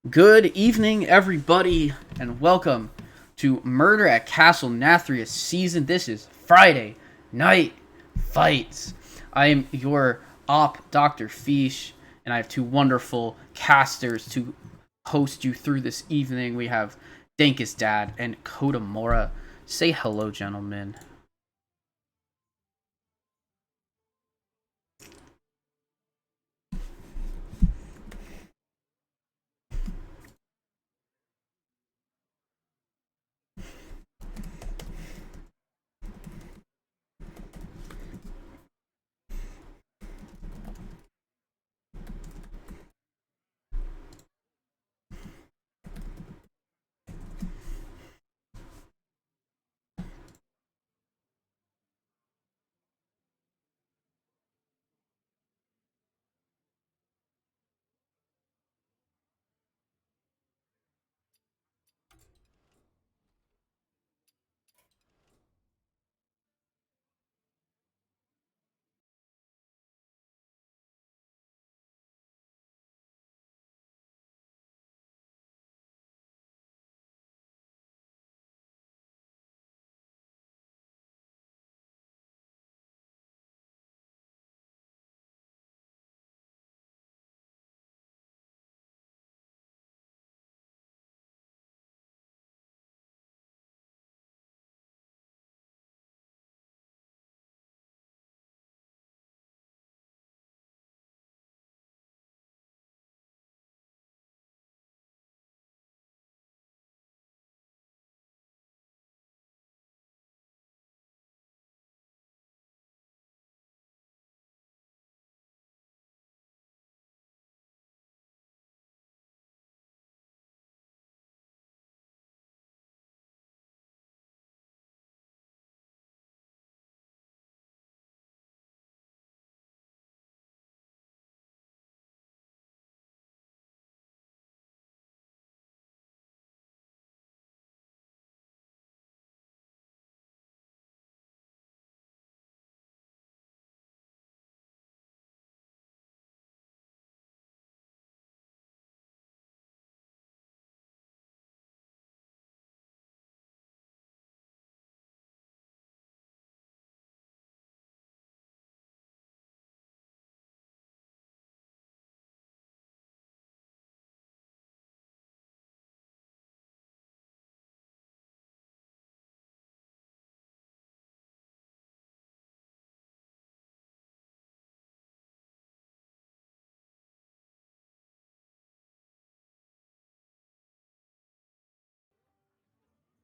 Good evening, everybody, and welcome to Murder at Castle Nathrius season. This is Friday Night Fights. I am your op, Dr. Fish, and I have two wonderful casters to host you through this evening. We have Dankus Dad and Koda Mora. Say hello, gentlemen.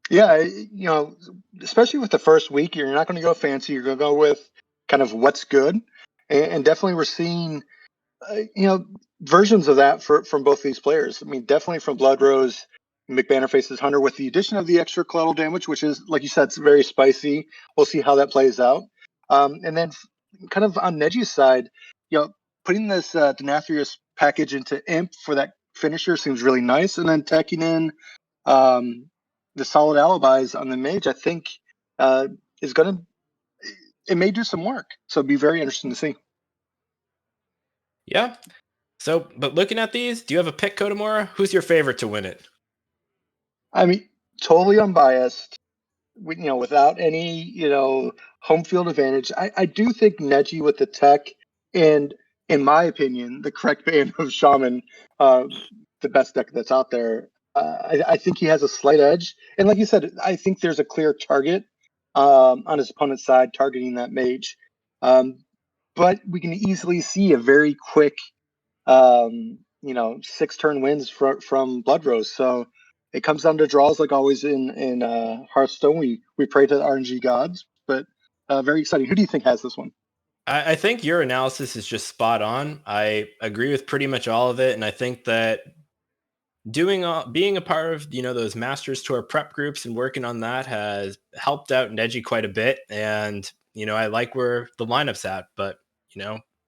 Yeah, especially with the first week, you're not going to go fancy. You're going to go with kind of what's good, and definitely we're seeing, versions of that from both these players. I mean, definitely from Blood Rose, McBanner faces Hunter with the addition of the extra collateral damage, which is, like you said, it's very spicy. We'll see how that plays out. And then, kind of on Neji's side, putting this Denathrius package into Imp for that finisher seems really nice, and then tacking in um, the solid alibis on the mage, I think, is going to it may do some work. So it'd be very interesting to see. Yeah. So, but looking at these, do you have a pick, Kodamora? Who's your favorite to win it? I mean, totally unbiased, without any, home field advantage. I do think Neji with the tech and, in my opinion, the correct band of Shaman, the best deck that's out there. I think he has a slight edge. And like you said, I think there's a clear target on his opponent's side targeting that mage. But we can easily see a very quick, 6-turn wins from Blood Rose. So it comes down to draws, like always in Hearthstone. We pray to the RNG gods, but very exciting. Who do you think has this one? I think your analysis is just spot on. I agree with pretty much all of it, and I think that being a part of those Masters Tour prep groups and working on that has helped out Neji quite a bit. And I like where the lineup's at, but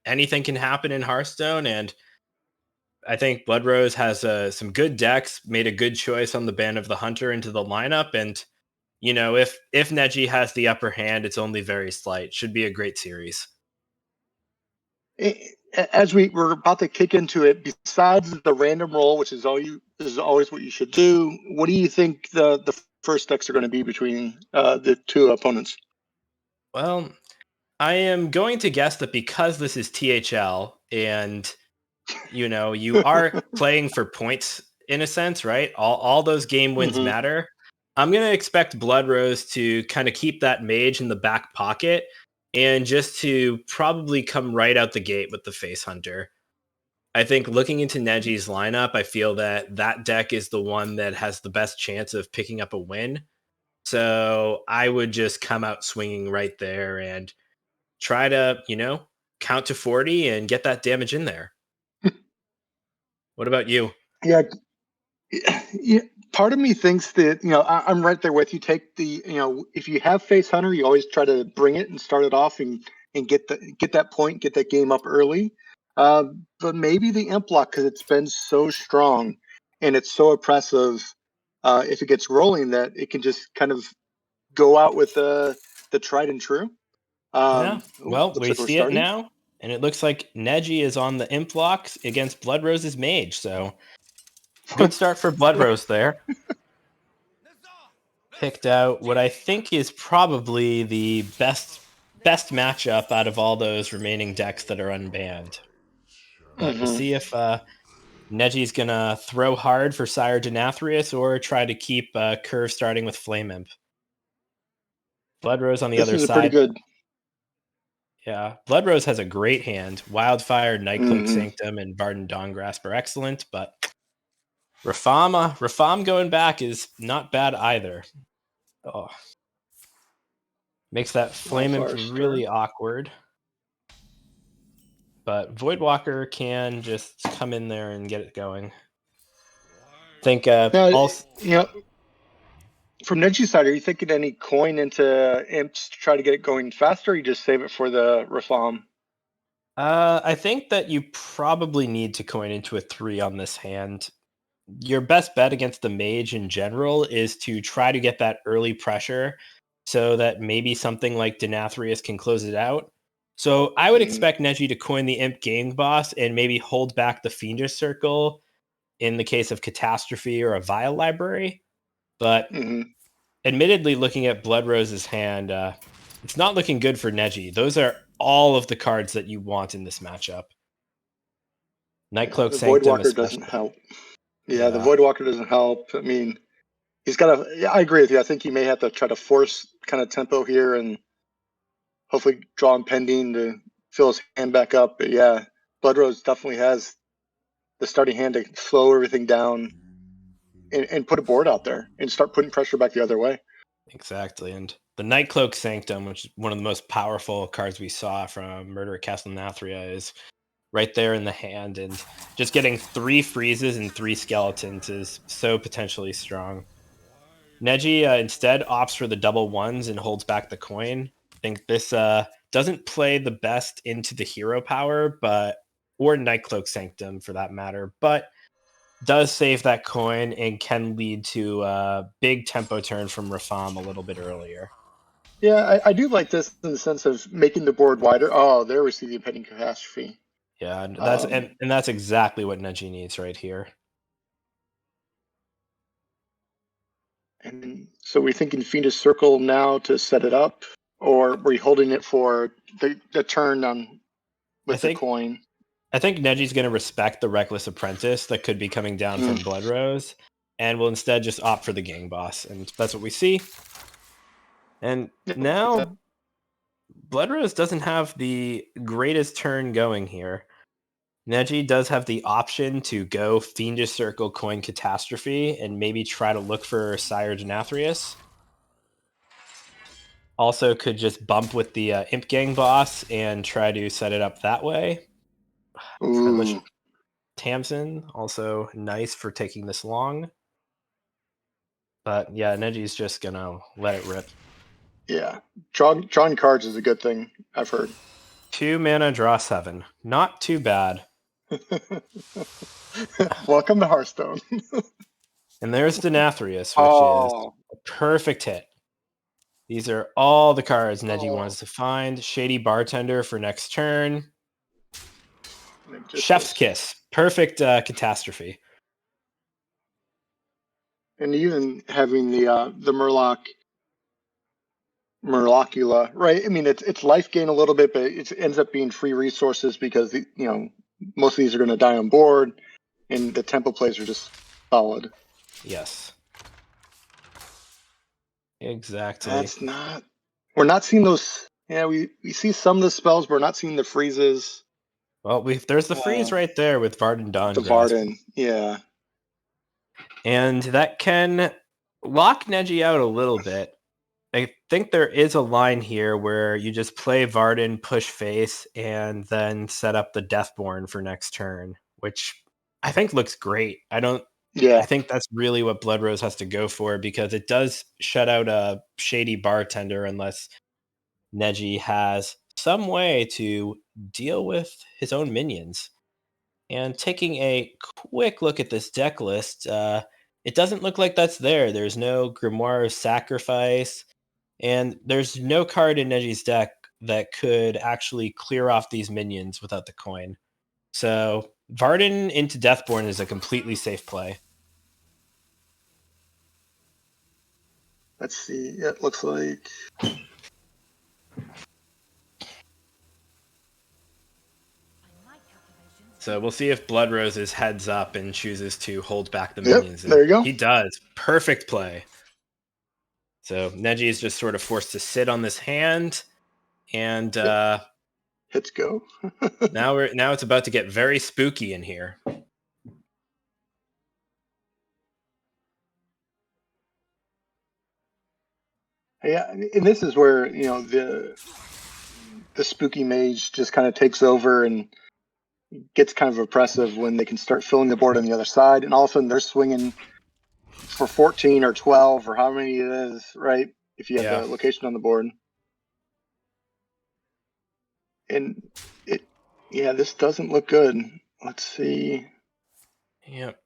anything can happen in Hearthstone, and I think Blood Rose has some good decks, made a good choice on the Band of the Hunter into the lineup. And, if Neji has the upper hand, it's only very slight. Should be a great series. As we're about to kick into it, besides the random roll, which is always what you should do, what do you think the first decks are going to be between the two opponents? Well, I am going to guess that because this is THL and you are playing for points in a sense, right? All those game wins matter. I'm going to expect Blood Rose to kind of keep that mage in the back pocket and just to probably come right out the gate with the Face Hunter. I think looking into Neji's lineup, I feel that deck is the one that has the best chance of picking up a win. So I would just come out swinging right there and try to, count to 40 and get that damage in there. What about you? Yeah, part of me thinks that I'm right there with you. Take the if you have Face Hunter, you always try to bring it and start it off and get that point, get that game up early. But maybe the Imp Lock, because it's been so strong and it's so oppressive. If it gets rolling, that it can just kind of go out with the tried and true. Yeah. Well, we see it now, and it looks like Neji is on the Imp Locks against Blood Rose's mage. So good start for Blood Rose there. Picked out what I think is probably the best matchup out of all those remaining decks that are unbanned. But we'll see if Neji's going to throw hard for Sire Denathrius or try to keep Curve starting with Flame Imp. Blood Rose on the other side. Pretty good. Yeah, Blood Rose has a great hand. Wildfire, Nightcloak Sanctum, and Varden Dawngrasp are excellent, but Rafaam going back is not bad either. Oh. Makes that Flame Imp really awkward. But Voidwalker can just come in there and get it going. I think from Neji's side, are you thinking any coin into imps to try to get it going faster, or you just save it for the Rafaam? I think that you probably need to coin into a 3 on this hand. Your best bet against the mage in general is to try to get that early pressure so that maybe something like Denathrius can close it out. So I would expect Neji to coin the Imp Game Boss and maybe hold back the Fiendish Circle in the case of Catastrophe or a Vile Library. But admittedly, looking at Blood Rose's hand, it's not looking good for Neji. Those are all of the cards that you want in this matchup. Nightcloak Sanctum Voidwalker doesn't help. Yeah, the Voidwalker doesn't help. I mean, he's got to. Yeah, I agree with you. I think he may have to try to force kind of tempo here and hopefully draw impending to fill his hand back up. But yeah, Blood Rose definitely has the starting hand to slow everything down and put a board out there and start putting pressure back the other way. Exactly. And the Nightcloak Sanctum, which is one of the most powerful cards we saw from Murder at Castle Nathria, is right there in the hand. And just getting 3 freezes and 3 skeletons is so potentially strong. Neji instead opts for the double 1s and holds back the coin. I think this doesn't play the best into the hero power, or Nightcloak Sanctum for that matter, but does save that coin and can lead to a big tempo turn from Rafaam a little bit earlier. Yeah, I do like this in the sense of making the board wider. Oh, there we see the impending catastrophe. Yeah, and Um, that's exactly what Neji needs right here. and so we're thinking Fiendish Circle now to set it up, or were you holding it for the turn on I with the think coin? I think Neji's going to respect the Reckless Apprentice that could be coming down from Mm. Blood Rose, and will instead just opt for the Gang Boss, and that's what we see. And now Blood Rose doesn't have the greatest turn going here. Neji does have the option to go Fiendish Circle Coin Catastrophe and maybe try to look for Sire Denathrius. Also could just bump with the Imp Gang boss and try to set it up that way. Dreadlich Ooh, Tamsin, also nice for taking this long. But yeah, Neji's just gonna let it rip. yeah. Drawing cards is a good thing, I've heard. 2 mana, draw 7. Not too bad. Welcome to Hearthstone. And there's Denathrius, which is Oh, a perfect hit. These are all the cards Neji Oh. wants to find. Shady Bartender for next turn. just Chef's this. Kiss. Perfect catastrophe. And even having the Murlocula, right? I mean, it's life gain a little bit, but it ends up being free resources because most of these are going to die on board, and the tempo plays are just solid. Yes. Exactly. That's not. We're not seeing those. Yeah, we see some of the spells, but we're not seeing the freezes. Well, there's the freeze right there with Varden Dawn The Grasp. Varden, yeah. And that can lock Neji out a little bit. I think there is a line here where you just play Varden, push face, and then set up the Deathborn for next turn, which I think looks great. Yeah. I think that's really what Blood Rose has to go for because it does shut out a Shady Bartender unless Neji has some way to deal with his own minions. And taking a quick look at this deck list, it doesn't look like that's there. There's no Grimoire of Sacrifice, and there's no card in Neji's deck that could actually clear off these minions without the coin. So Varden into Deathborn is a completely safe play. Let's see. It looks like. So we'll see if Blood Rose is heads up and chooses to hold back the Yep, minions. there you go. He does. Perfect play. So Neji is just sort of forced to sit on this hand, and Hits go. now it's about to get very spooky in here. Yeah, and this is where the spooky mage just kind of takes over and gets kind of oppressive when they can start filling the board on the other side, and all of a sudden they're swinging for 14 or 12 or how many it is, right? If you have Yeah. the location on the board. And this doesn't look good. Let's see. Yep.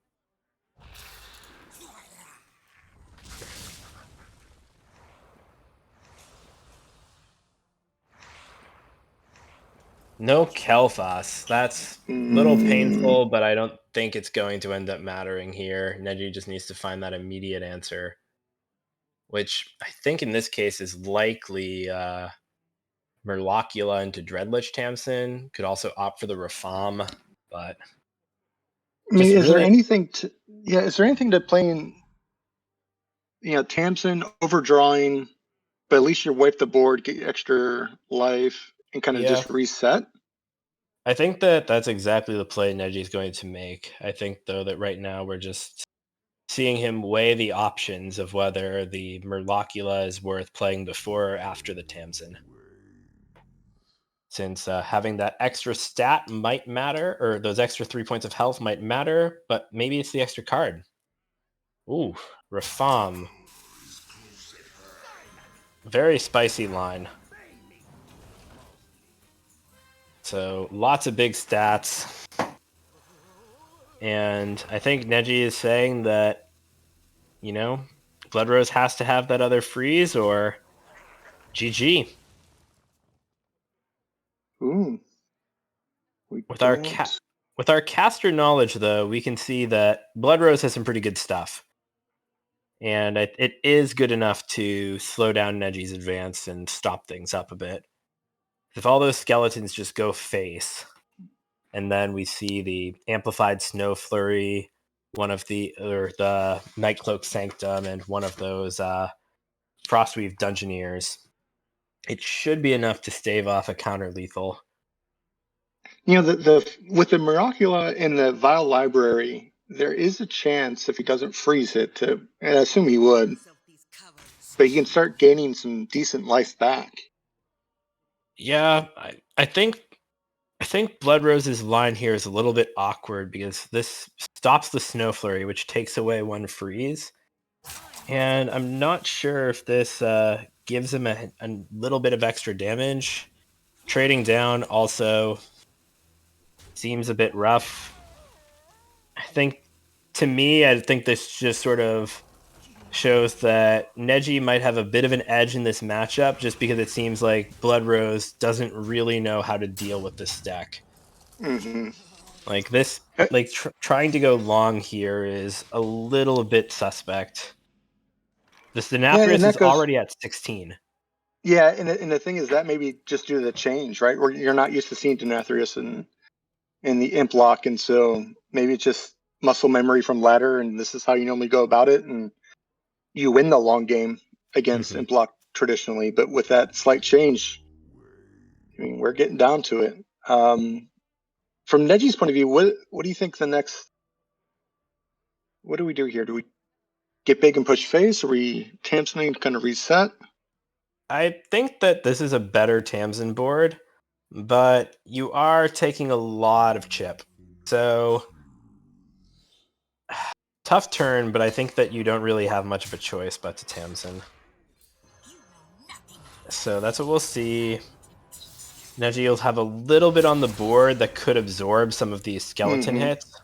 No Kel'Thas. That's a little painful, but I don't think it's going to end up mattering here. Neji just needs to find that immediate answer, which I think in this case is likely Murlocula into Dreadlich Tamsin. Could also opt for the Rafam, but I mean, just is there really anything to playing, Tamsin overdrawing, but at least you wipe the board, get extra life, and kind of yeah. just reset? I think that's exactly the play Neji's going to make. I think though that right now we're just seeing him weigh the options of whether the Murlocula is worth playing before or after the Tamsin. Since having that extra stat might matter, or those extra 3 points of health might matter, but maybe it's the extra card. Ooh, Rafam. Very spicy line. So lots of big stats. And I think Neji is saying that, Blood Rose has to have that other freeze, or GG. Ooh. We With our don't. with our caster knowledge, though, we can see that Blood Rose has some pretty good stuff. And it is good enough to slow down Neji's advance and stop things up a bit. If all those skeletons just go face, and then we see the amplified Snow Flurry, the Nightcloak Sanctum, and one of those Frostweave Dungeoneers, it should be enough to stave off a counter lethal. The with the Miracula in the Vile Library, there is a chance if he doesn't freeze it to, and I assume he would, but he can start gaining some decent life back. Yeah, I think Blood Rose's line here is a little bit awkward because this stops the Snow Flurry, which takes away one freeze. And I'm not sure if this gives him a little bit of extra damage. Trading down also seems a bit rough. I think this just sort of shows that Neji might have a bit of an edge in this matchup just because it seems like Blood Rose doesn't really know how to deal with this deck. Mm-hmm. Like this, trying to go long here is a little bit suspect. The Denathrius is already at 16. Yeah, and the thing is that maybe just due to the change, right? Where you're not used to seeing Denathrius in the imp lock, and so maybe it's just muscle memory from ladder, and this is how you normally go about it, and you win the long game against imp lock traditionally. But with that slight change, I mean, we're getting down to it. From Neji's point of view, what do you think the next? What do we do here? Do we get big and push face? Or are we Tamsin kind of reset? I think that this is a better Tamsin board, but you are taking a lot of chip. So tough turn, but I think that you don't really have much of a choice but to Tamsin. So that's what we'll see. Neji will have a little bit on the board that could absorb some of these skeleton hits.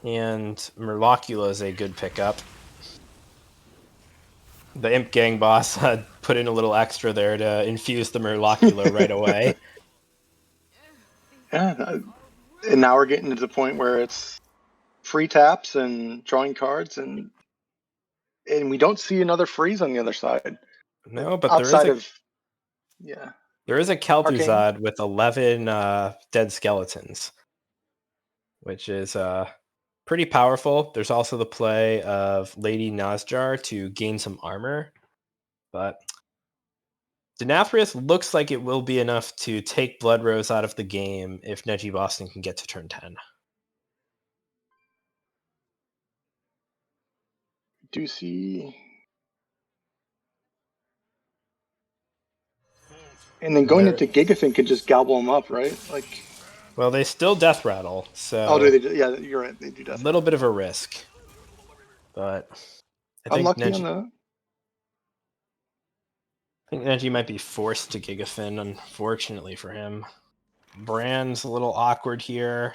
And Mirlocula is a good pickup. The Imp Gang boss put in a little extra there to infuse the Mirlocula right away. Yeah, and now we're getting to the point where it's free taps and drawing cards, and we don't see another freeze on the other side. No, but there is a Kel'Thuzad with 11 dead skeletons, which is pretty powerful. There's also the play of Lady Nazjar to gain some armor, but Denathrius looks like it will be enough to take Blood Rose out of the game if Neji Boston can get to turn 10. Do see. And then going into Gigafin could just gobble them up, right? Well, they still Death Rattle, so... Oh, do they? Yeah, you're right. They do Death Rattle. A little bit of a risk. But I think Neji might be forced to Gigafin, unfortunately for him. Brand's a little awkward here.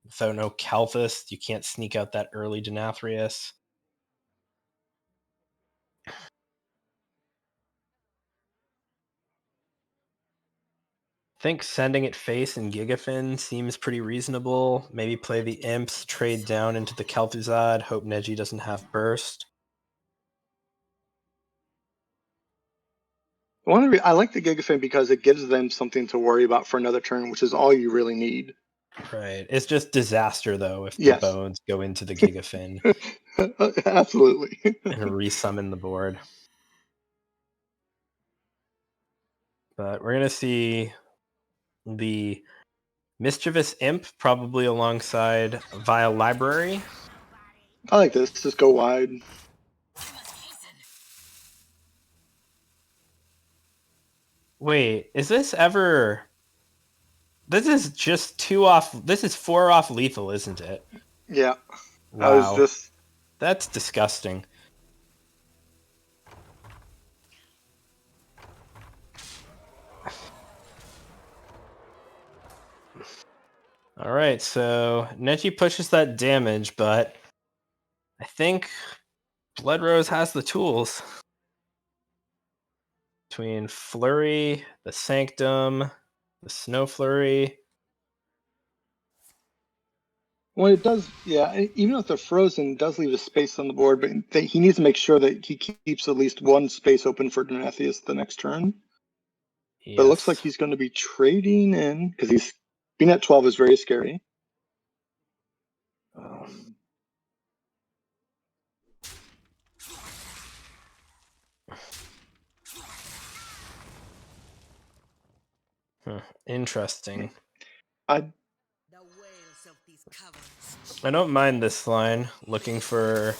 So no Kalthus, you can't sneak out that early Denathrius. I think sending it face and Gigafin seems pretty reasonable. Maybe play the Imps, trade down into the Kel'Thuzad, hope Neji doesn't have Burst. I like the Gigafin because it gives them something to worry about for another turn, which is all you really need. Right. It's just disaster, though, if the bones go into the Gigafin. Absolutely. And resummon the board. But we're going to see the Mischievous Imp probably alongside Vile Library. I like this. Just go wide. Wait, is this ever... This is just 2 off... This is 4 off lethal, isn't it? Yeah. Wow. That's disgusting. Alright, so Neji pushes that damage, but I think Blood Rose has the tools. between Flurry, the Sanctum, the Snow Flurry. Well, it does, yeah. Even if they're frozen, it does leave a space on the board, but he needs to make sure that he keeps at least one space open for Denathrius the next turn. Yes. But it looks like he's going to be trading in, because he's being at 12 is very scary. Interesting. I don't mind this line. Looking for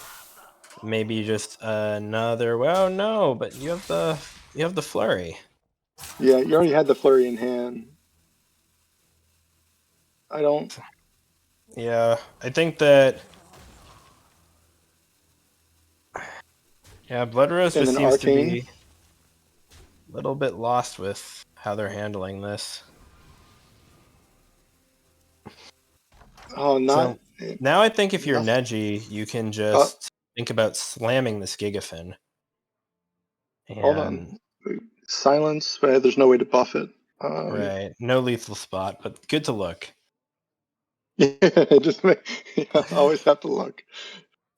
maybe just another. Well, no, but you have the Flurry. Yeah, you already had the Flurry in hand. I don't. Yeah, I think that. Yeah, Blood Rose just seems to be a little bit lost with how they're handling this. Oh, not. So now I think if you're Neji, you can just think about slamming this Gigafin. Hold on. Silence, but there's no way to buff it. Right. No lethal spot, but good to look. Yeah, always have to look.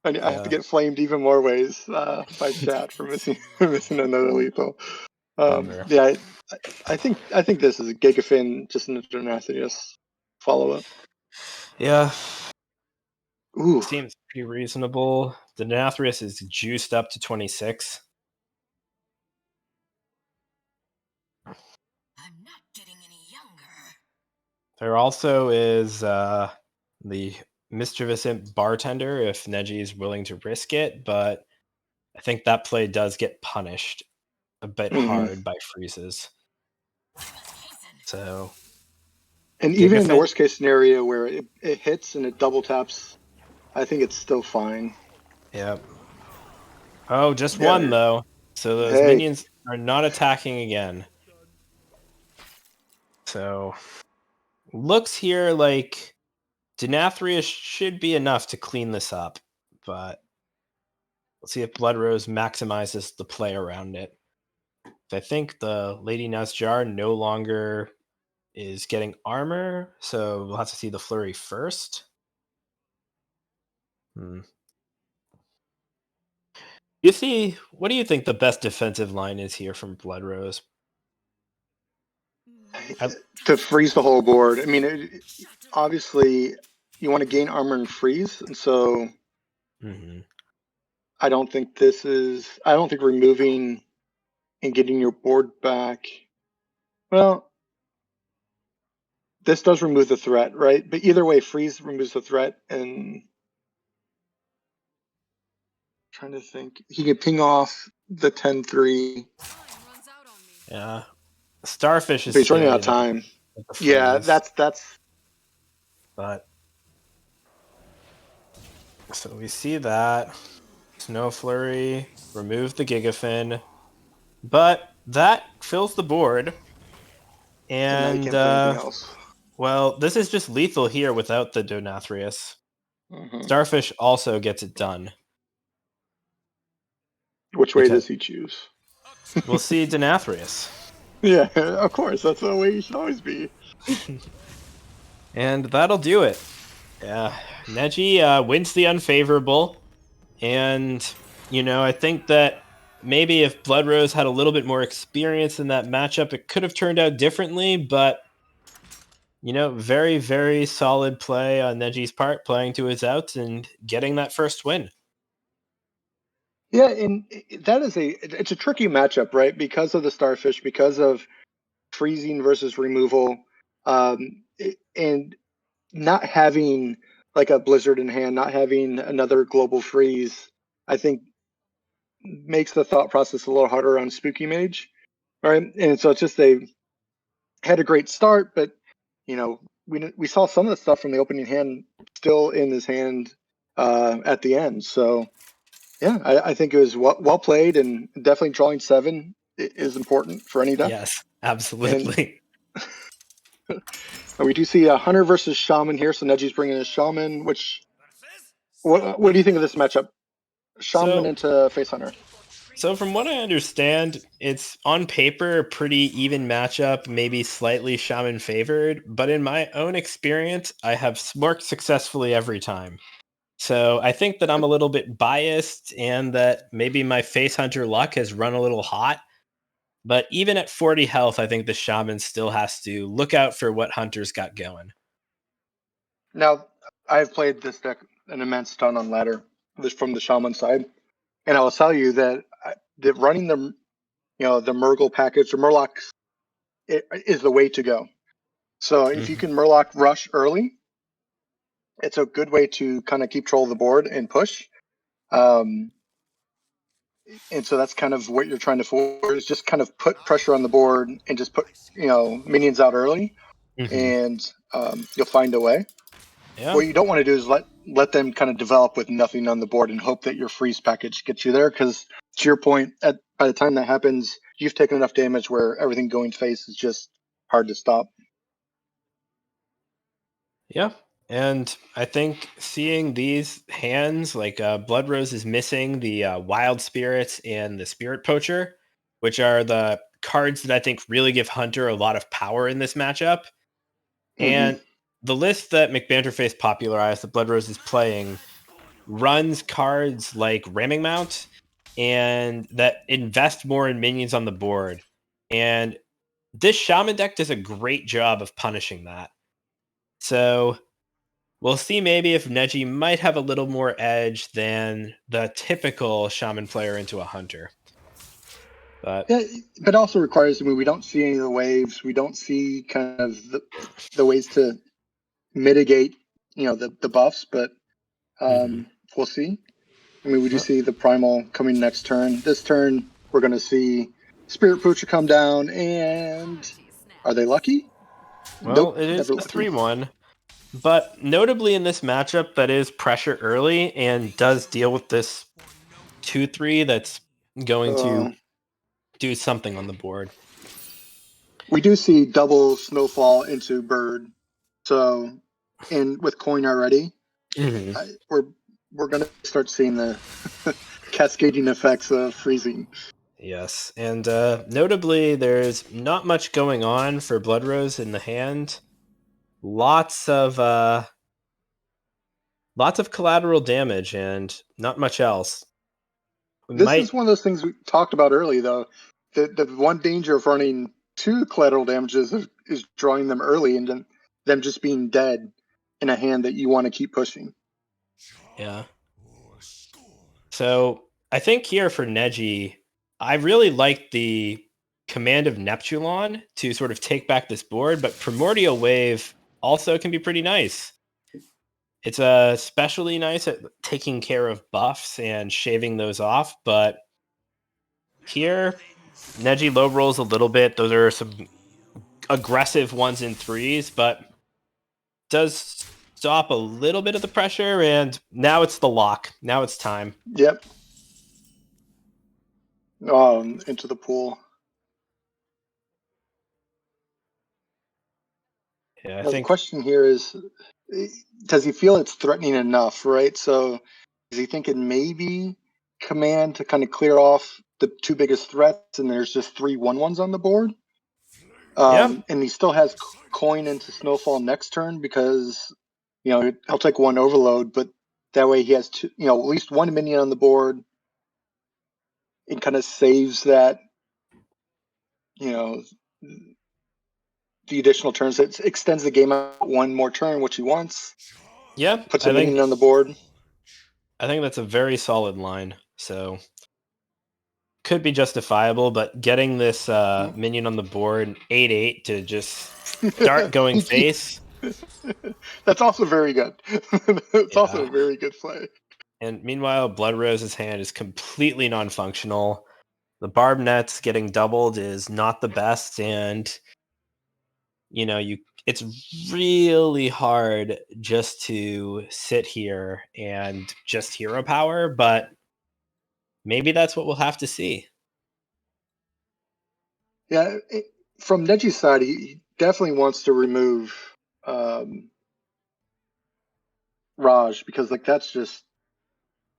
I have to get flamed even more ways by chat for missing another lethal. Yeah, I think this is a Gigafin, just an Denathrius follow-up. Yeah. Ooh. Seems pretty reasonable. The Denathrius is juiced up to 26. I'm not getting any younger. There also is the Mischievous Imp Bartender if Neji is willing to risk it, but I think that play does get punished a bit hard by freezes. So, and even in the worst case scenario where it hits and it double taps, I think it's still fine. Yep. Oh, just one though. So those minions are not attacking again. So looks here like Denathrius should be enough to clean this up, but let's see if Blood Rose maximizes the play around it. I think the Lady Nazjar no longer is getting armor, so we'll have to see the Flurry first. You see, what do you think the best defensive line is here from Blood Rose? To freeze the whole board. I mean, obviously, you want to gain armor and freeze, and so I don't think removing and getting your board back. Well, this does remove the threat, right? But either way, freeze removes the threat, and trying to think, he could ping off the 10-3. Yeah, Starfish is. But he's running out of time. Yeah, that's. But so we see that Snow Flurry remove the Gigafin, but that fills the board, and well, this is just lethal here without the Denathrius. Starfish also gets it done. Which way does he choose? We'll see Denathrius. Yeah, of course. That's the way you should always be. And that'll do it. Yeah, Neji wins the unfavorable. And, I think that maybe if Blood Rose had a little bit more experience in that matchup, it could have turned out differently. But, very, very solid play on Neji's part, playing to his outs and getting that first win. Yeah, and that is it's a tricky matchup, right? Because of the Starfish, because of freezing versus removal, and not having like a Blizzard in hand, not having another global freeze, I think makes the thought process a little harder on Spooky Mage, right? And so it's just they had a great start, but we saw some of the stuff from the opening hand still in his hand at the end. So. Yeah, I think it was well played, and definitely drawing 7 is important for any deck. Yes, absolutely. And we do see a Hunter versus Shaman here, so Neji's bringing a Shaman. What do you think of this matchup? Shaman into face Hunter. So from what I understand, it's on paper a pretty even matchup, maybe slightly shaman favored, but in my own experience, I have smorked successfully every time. So I think that I'm a little bit biased and that maybe my face hunter luck has run a little hot. But even at 40 health, I think the shaman still has to look out for what hunter's got going. Now, I've played this deck an immense ton on ladder, this from the shaman side, and I will tell you that that running the Murgle package or Murlocs is the way to go. So if you Mhm. can Murloc rush early, it's a good way to kind of keep control of the board and push. Um, and so that's kind of what you're trying to force, is just kind of put pressure on the board and just put minions out early, Mhm. and you'll find a way. Yeah. What you don't want to do is let them kind of develop with nothing on the board and hope that your freeze package gets you there. Because to your point, by the time that happens, you've taken enough damage where everything going face is just hard to stop. Yeah. And I think seeing these hands, like Blood Rose is missing the Wild Spirits and the Spirit Poacher, which are the cards that I think really give Hunter a lot of power in this matchup. Hmm. And the list that McBanterface popularized that Blood Rose is playing runs cards like Ramming Mount and that invest more in minions on the board. And this Shaman deck does a great job of punishing that. So we'll see maybe if Neji might have a little more edge than the typical Shaman player into a Hunter. But Yeah, but also requires. I mean, we don't see any of the waves. We don't see kind of the ways to mitigate, the buffs. But mhm. we'll see. I mean, we do Well, see the primal coming next turn. This turn, we're going to see Spirit Poacher come down, and are they lucky? well, Nope, it is never a lucky. 3-1. But notably in this matchup, that is pressure early and does deal with this 2-3 that's going to Uh, do something on the board. we do see double snowfall into bird. So, and with coin already, Mhm. we're going to start seeing the cascading effects of freezing. Yes, and notably, there's not much going on for Blood Rose in the hand. Lots of collateral damage and not much else. We This is might, one of those things we talked about early, though. The one danger of running two collateral damages is drawing them early and then them just being dead in a hand that you want to keep pushing. yeah. So I think here for Neji, I really like the command of Neptulon to sort of take back this board, but Primordial Wave also can be pretty nice. It's especially nice at taking care of buffs and shaving those off, but here Neji low rolls a little bit. Those are some aggressive ones and threes, but does stop a little bit of the pressure. And now it's the lock. Now it's time. Yep. Into the pool. Yeah, I Now the think. question here is, does he feel it's threatening enough, right? So is he thinking maybe command to kind of clear off the two biggest threats and there's just 3/1/1s on the board? Yeah, And he still has coin into snowfall next turn because he'll take one overload, but that way he has two, at least one minion on the board and kind of saves that, you know, the additional turns. It extends the game out one more turn, which he wants. yeah. Puts a minion on the board. I think that's a very solid line. So could be justifiable, but getting this minion on the board 8/8 to just start going face. That's also very good. It's also Yeah. a very good play. And meanwhile, Blood Rose's hand is completely non-functional. The barb nets getting doubled is not the best, and you it's really hard just to sit here and just hero power, but maybe that's what we'll have to see. Yeah, from Neji's side, he definitely wants to remove um, Raj because like that's just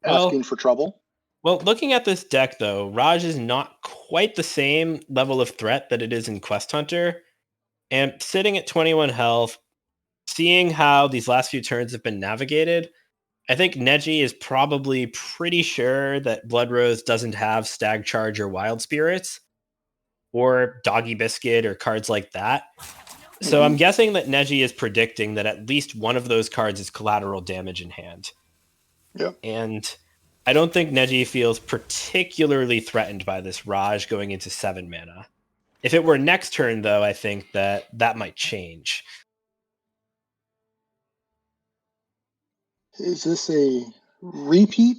asking Well, for trouble. Well, looking at this deck, though, Raj is not quite the same level of threat that it is in Quest Hunter. And sitting at 21 health, seeing how these last few turns have been navigated, I think Neji is probably pretty sure that Blood Rose doesn't have Stag Charge or Wild Spirits, or Doggy Biscuit or cards like that. So I'm guessing that Neji is predicting that at least one of those cards is collateral damage in hand. Yep. And I don't think Neji feels particularly threatened by this Raj going into 7 mana. If it were next turn, though, I think that might change. Is this a repeat?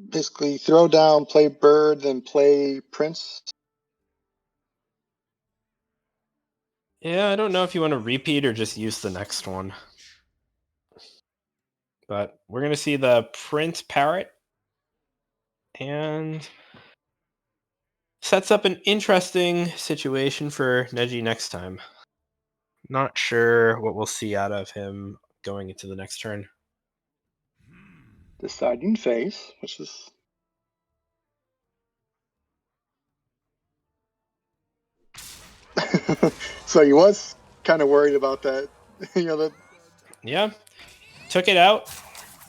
Basically, throw down, play bird, then play prince. Yeah, I don't know if you want to repeat or just use the next one. But we're going to see the Prince Parrot. And sets up an interesting situation for Neji next time. Not sure what we'll see out of him going into the next turn. Deciding phase, which is so he was kind of worried about that. Yeah, took it out.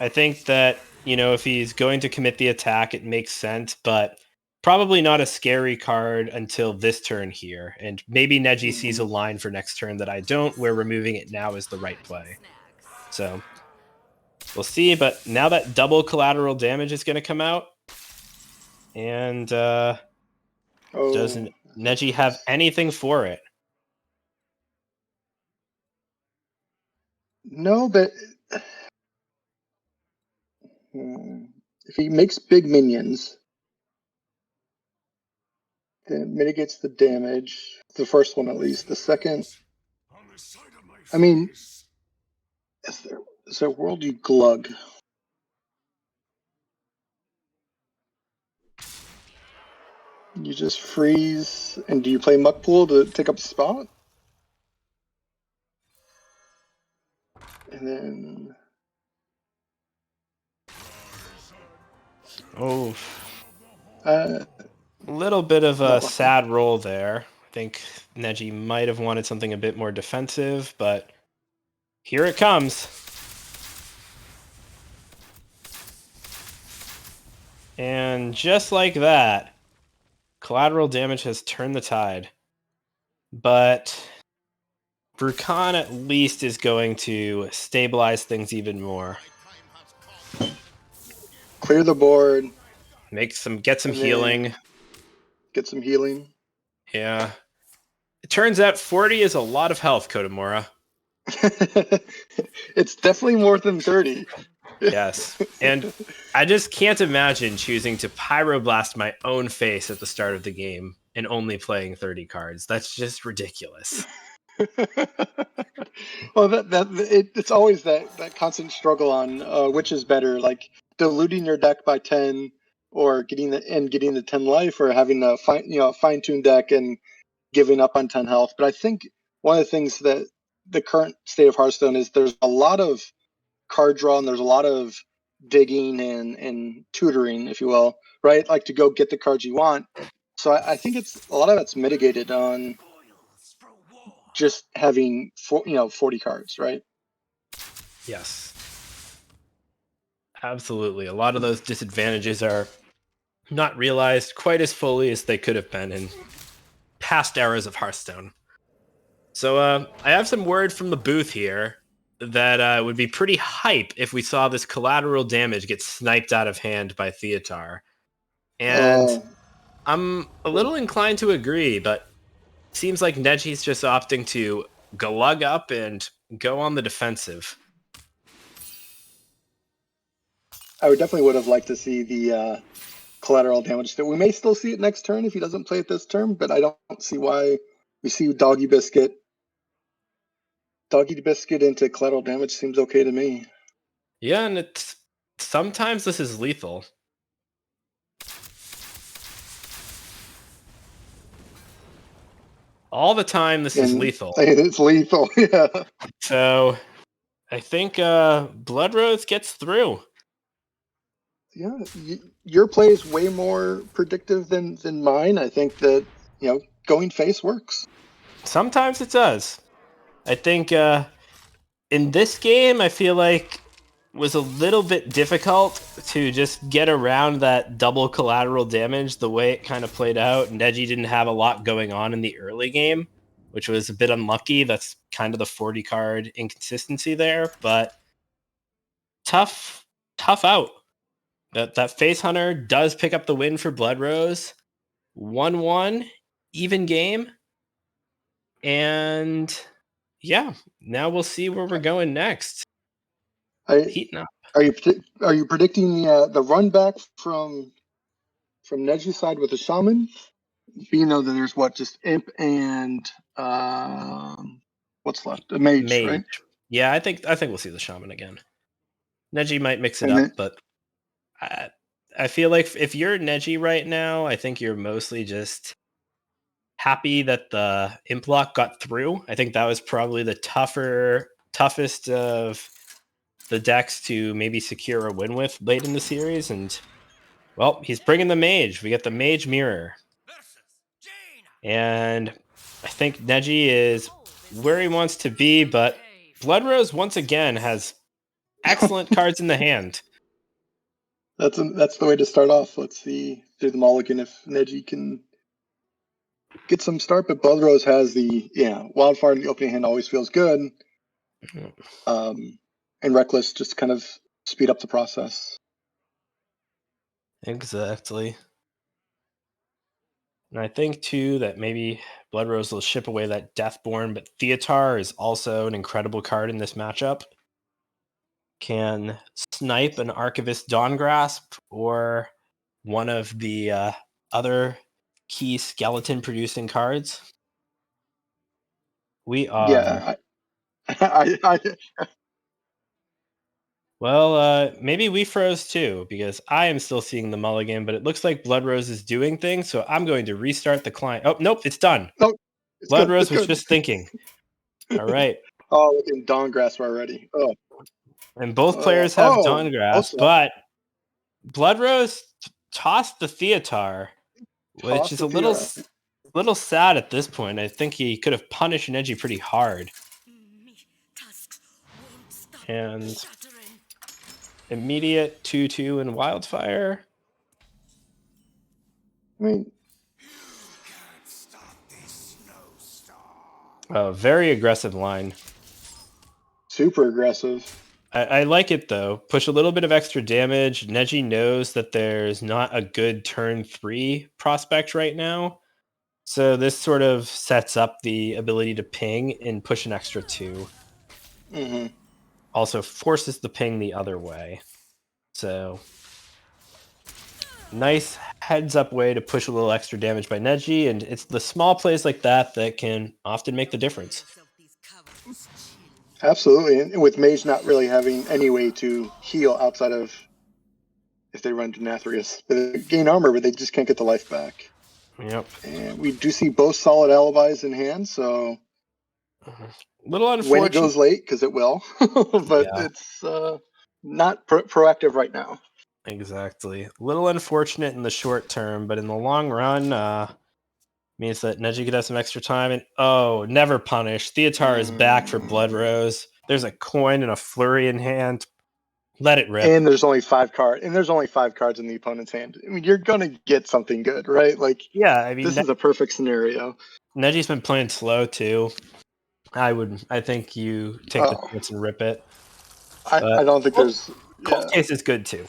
I think that, if he's going to commit the attack, it makes sense, but probably not a scary card until this turn here. And maybe Neji sees a line for next turn that I don't, where removing it now is the right play. So we'll see, but now that double collateral damage is going to come out. And doesn't Neji have anything for it? No, but if he makes big minions, then it mitigates the damage. The first one, at least. The second, I mean, is there Worldly Glug? You just freeze, and do you play Muckpool to take up the spot? And then... Oh. A little bit of a sad roll there. I think Neji might have wanted something a bit more defensive, but here it comes. And just like that, collateral damage has turned the tide. But Brukan at least is going to stabilize things even more. Clear the board. Get some healing. Get some healing. Yeah. It turns out 40 is a lot of health, Kodamura. It's definitely more than 30. Yes. And I just can't imagine choosing to pyroblast my own face at the start of the game and only playing 30 cards. That's just ridiculous. Well, it's always that constant struggle on which is better, like diluting your deck by 10 or getting the 10 life, or having a fine-tuned deck and giving up on 10 health. But I think one of the things that the current state of Hearthstone is there's a lot of card draw and there's a lot of digging and tutoring, if you will, right? Like to go get the cards you want. So I think it's a lot of it's mitigated on just having 40 cards, right? Yes. Absolutely. A lot of those disadvantages are not realized quite as fully as they could have been in past eras of Hearthstone. So I have some word from the booth here that would be pretty hype if we saw this collateral damage get sniped out of hand by Theotar. And I'm a little inclined to agree, but it seems like Neji's just opting to glug up and go on the defensive. I would have liked to see the collateral damage. We may still see it next turn if he doesn't play it this turn, but I don't see why we see Doggy Biscuit. Doggy Biscuit into collateral damage seems okay to me. Yeah, and sometimes this is lethal. All the time this is lethal. It's lethal, yeah. So I think Blood Rose gets through. Yeah, your play is way more predictive than mine. I think that going face works. Sometimes it does. I think in this game, I feel like was a little bit difficult to just get around that double collateral damage the way it kind of played out. Neji didn't have a lot going on in the early game, which was a bit unlucky. That's kind of the 40 card inconsistency there, but tough out. That Face Hunter does pick up the win for Blood Rose. 1-1, even game. And yeah, now we'll see where we're going next. Heating up. Are you predicting the run back from Neji's side with the shaman? Being though that there's just imp and what's left? A mage, right? Yeah, I think we'll see the shaman again. Neji might mix it And up, but I feel like if you're Neji right now, I think you're mostly just happy that the imp lock got through. I think that was probably the toughest of the decks to maybe secure a win with late in the series. And well, he's bringing the mage. We get the mage mirror. And I think Neji is where he wants to be, but Blood Rose once again has excellent cards in the hand. That's the way to start off. Let's see through the mulligan if Neji can get some start, but Blood Rose has the Wildfire in the opening hand always feels good. And Reckless just kind of speed up the process. Exactly. And I think too that maybe Blood Rose will ship away that Deathborn, but Theotar is also an incredible card in this matchup. Can snipe an Archivist Dawngrasp or one of the other key skeleton producing cards. We are. Yeah. Well, maybe we froze too, because I am still seeing the mulligan, but it looks like Blood Rose is doing things, so I'm going to restart the client. Oh, nope, it's done. Nope, Blood Rose was just thinking. All right. Oh, look at Dawngrasp already. Oh. And both players have Dawngrasp, but Blood Rose tossed the Theotar, which is a little sad at this point. I think he could have punished Neji pretty hard. And immediate 2-2 in Wildfire. I mean, very aggressive line. Super aggressive. I like it though. Push a little bit of extra damage. Neji knows that there's not a good turn 3 prospect right now. So this sort of sets up the ability to ping and push an extra 2. Mm-hmm. Also forces the ping the other way. So nice heads up way to push a little extra damage by Neji, and it's the small plays like that that can often make the difference. Absolutely, and with Mage not really having any way to heal outside of if they run Denathrius. They gain armor, but they just can't get the life back. Yep. And we do see both solid alibis in hand, so little unfortunate when it goes late, because it will, but it's not proactive right now. Exactly. A little unfortunate in the short term, but in the long run, means that Neji could have some extra time. And never punish. Theotar is back for Blood Rose. There's a coin and a flurry in hand. Let it rip. And there's only 5 cards. And there's only 5 cards in the opponent's hand. I mean, you're gonna get something good, right? Like, yeah. I mean, this is a perfect scenario. Neji's been playing slow too. I think you take the chance and rip it. I don't think there's. Cold Case is good too.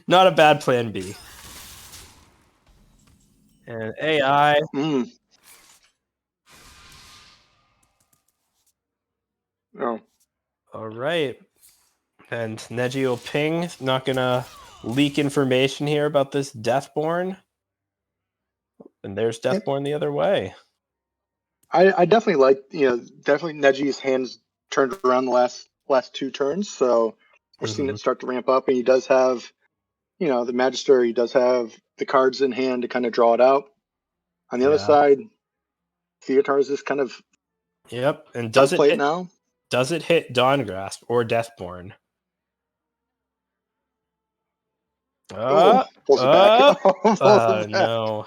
Not a bad plan B. And AI. Oh. All right. And Neji will ping. Not gonna leak information here about this Deathborn. And there's Deathborn the other way. I definitely like, definitely Neji's hands turned around the last 2 turns, so we're seeing it start to ramp up. And he does have, the Magister. He does have the cards in hand to kind of draw it out. On the other side, Theotar is just kind of. Yep, and does it play hit, it now? Does it hit Dawngrasp or Deathborn? Pulls it back. Pulls Oh it back. no.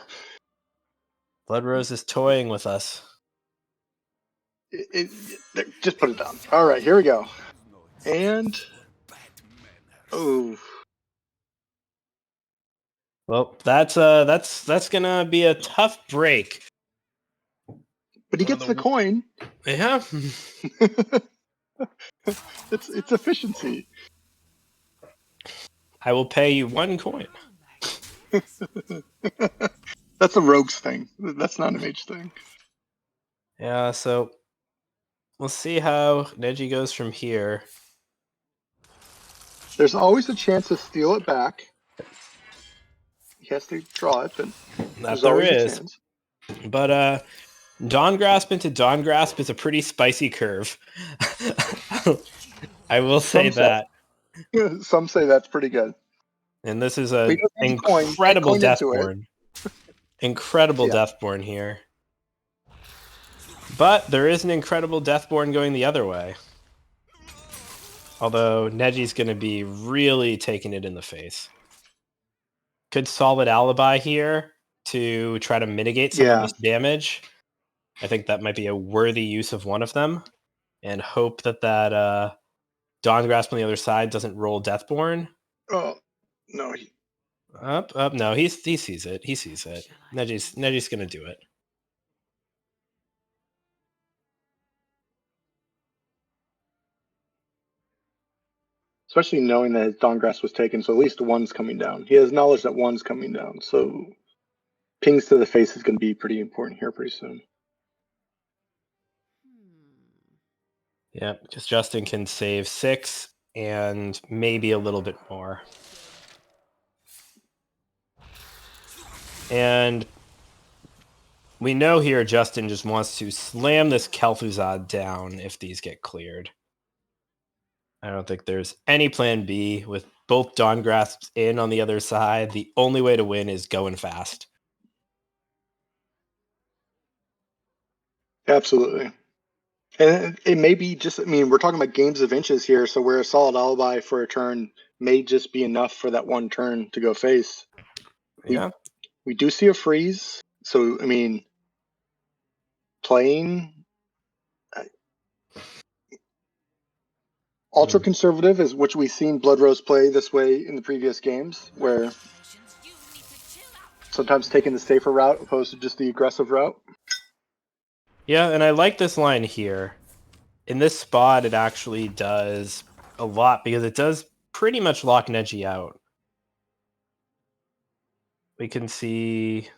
Blood Rose is toying with us. Just put it down. All right, here we go. And oh, Well, that's gonna be a tough break. but he gets the coin. Yeah. It's efficiency. I will pay you 1 coin. That's a rogues thing. That's not a mage thing. Yeah, so we'll see how Neji goes from here. There's always a chance to steal it back. He has to draw it, but That there's there always a is. chance. But Dawn Grasp into Dawn Grasp is a pretty spicy curve. I will say Some say- that. Some say that's pretty good. And this is He an doesn't have a coin. incredible Coin into it. Deathborn. Incredible Yeah. Deathborn here. But there is an incredible Deathborn going the other way. Although Neji's going to be really taking it in the face. Could Solid Alibi here to try to mitigate some of this damage. I think that might be a worthy use of one of them. And hope that Dawn Grasp on the other side doesn't roll Deathborn. Oh, no. Up. No, he sees it. He sees it. Neji's going to do it. Especially knowing that his Dawn Grasp was taken, so at least one's coming down. He has knowledge that one's coming down, so pings to the face is going to be pretty important here pretty soon. Yeah, because Justin can save 6 and maybe a little bit more. And we know here Justin just wants to slam this Kel'Thuzad down if these get cleared. I don't think there's any plan B with both Dawn Grasps in on the other side. The only way to win is going fast. Absolutely. And it may be just, we're talking about games of inches here, so where a Solid Alibi for a turn may just be enough for that one turn to go face. Yeah. We do see a freeze, so, playing ultra conservative is which we've seen Blood Rose play this way in the previous games, where sometimes taking the safer route opposed to just the aggressive route. Yeah, and I like this line here. In this spot, it actually does a lot because it does pretty much lock Neji out. We can see...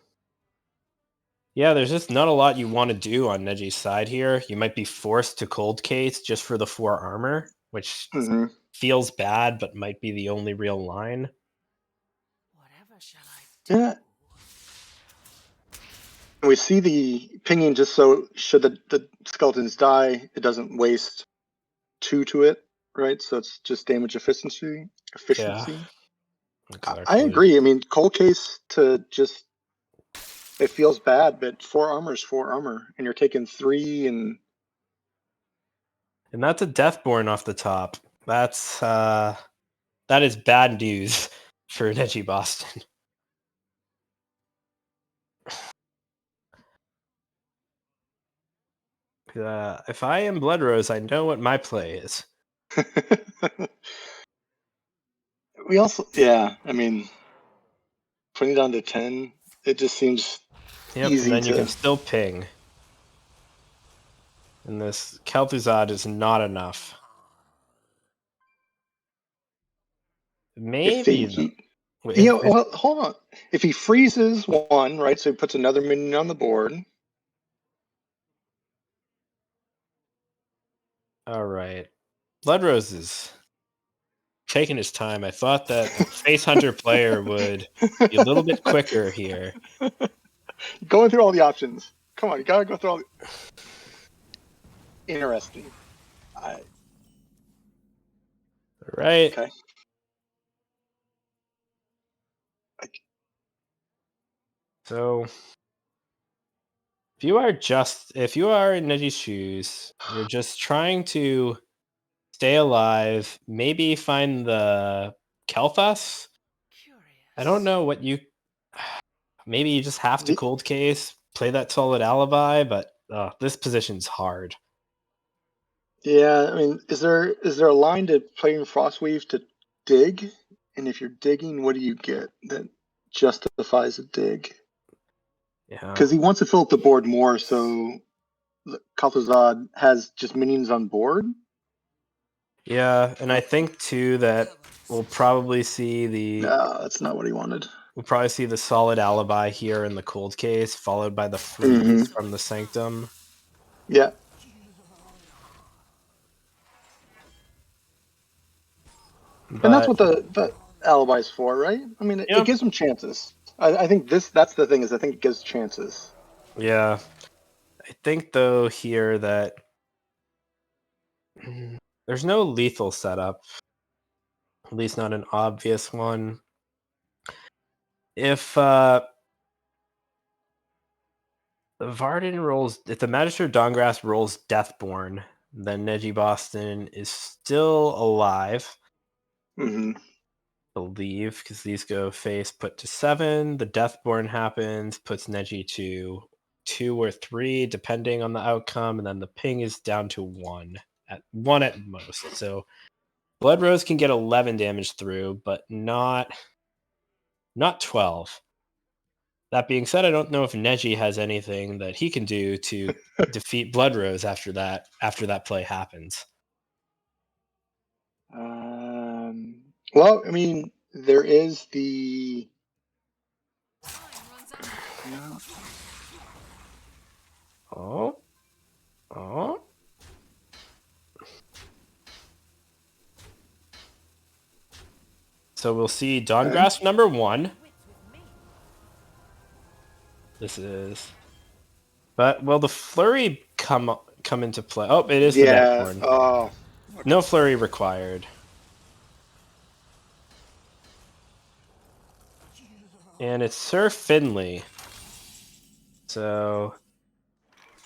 Yeah, there's just not a lot you want to do on Neji's side here. You might be forced to cold case just for the 4 armor, which feels bad, but might be the only real line. Whatever shall I do? Yeah. And we see the pinging just so should the skeletons die, it doesn't waste 2 to it, right? So it's just damage efficiency. Yeah. I agree. Cold case to just... It feels bad, but 4 armor is 4 armor, and you're taking 3 and... And that's a Deathborn off the top. That is bad news for Neji Boston. If I am Blood Rose, I know what my play is. We also, putting it down to 10, it just seems easy. And then you can still ping. And this Kel'Thuzad is not enough. Maybe. Well, hold on. If he freezes 1, right, so he puts another minion on the board. All right. Blood Rose is taking his time. I thought that a Face Hunter player would be a little bit quicker here. Going through all the options. Come on, you gotta go through all the... Interesting. All right. Okay. So, if you are in Neji's shoes, you're just trying to stay alive, maybe find the Kel'Thas, I don't know what you. Maybe you just have to The- cold case, play that solid alibi, but this position's hard. Yeah, I mean, is there a line to playing Frostweave to dig? And if you're digging, what do you get that justifies a dig? Yeah. Because he wants to fill up the board more, so Kalthazad has just minions on board. Yeah, and I think too that we'll probably see No, that's not what he wanted. the solid alibi here in the cold case, followed by the freeze Mhm. from the sanctum. Yeah, and that's But what the alibi is for, right? I mean, yeah, it gives him chances. I think that's the thing, is I think it gives chances. yeah. I think though here that there's no lethal setup, at least not an obvious one. If if the Magister Dawngrasp rolls Deathborn, then Neji Boston is still alive. Hmm. Believe, because these go face put to 7. The Deathborn happens, puts Neji to 2 or 3, depending on the outcome, and then the ping is down to 1 at most. So Blood Rose can get 11 damage through, but not 12. That being said, I don't know if Neji has anything that he can do to defeat Blood Rose after that play happens. Well, I mean, there is the. Yeah. Oh. So we'll see Dawngrasp number 1. This is. But will the flurry come into play? Oh, it is the Yeah. Deathborn. Oh. No flurry required. And it's Sir Finley. So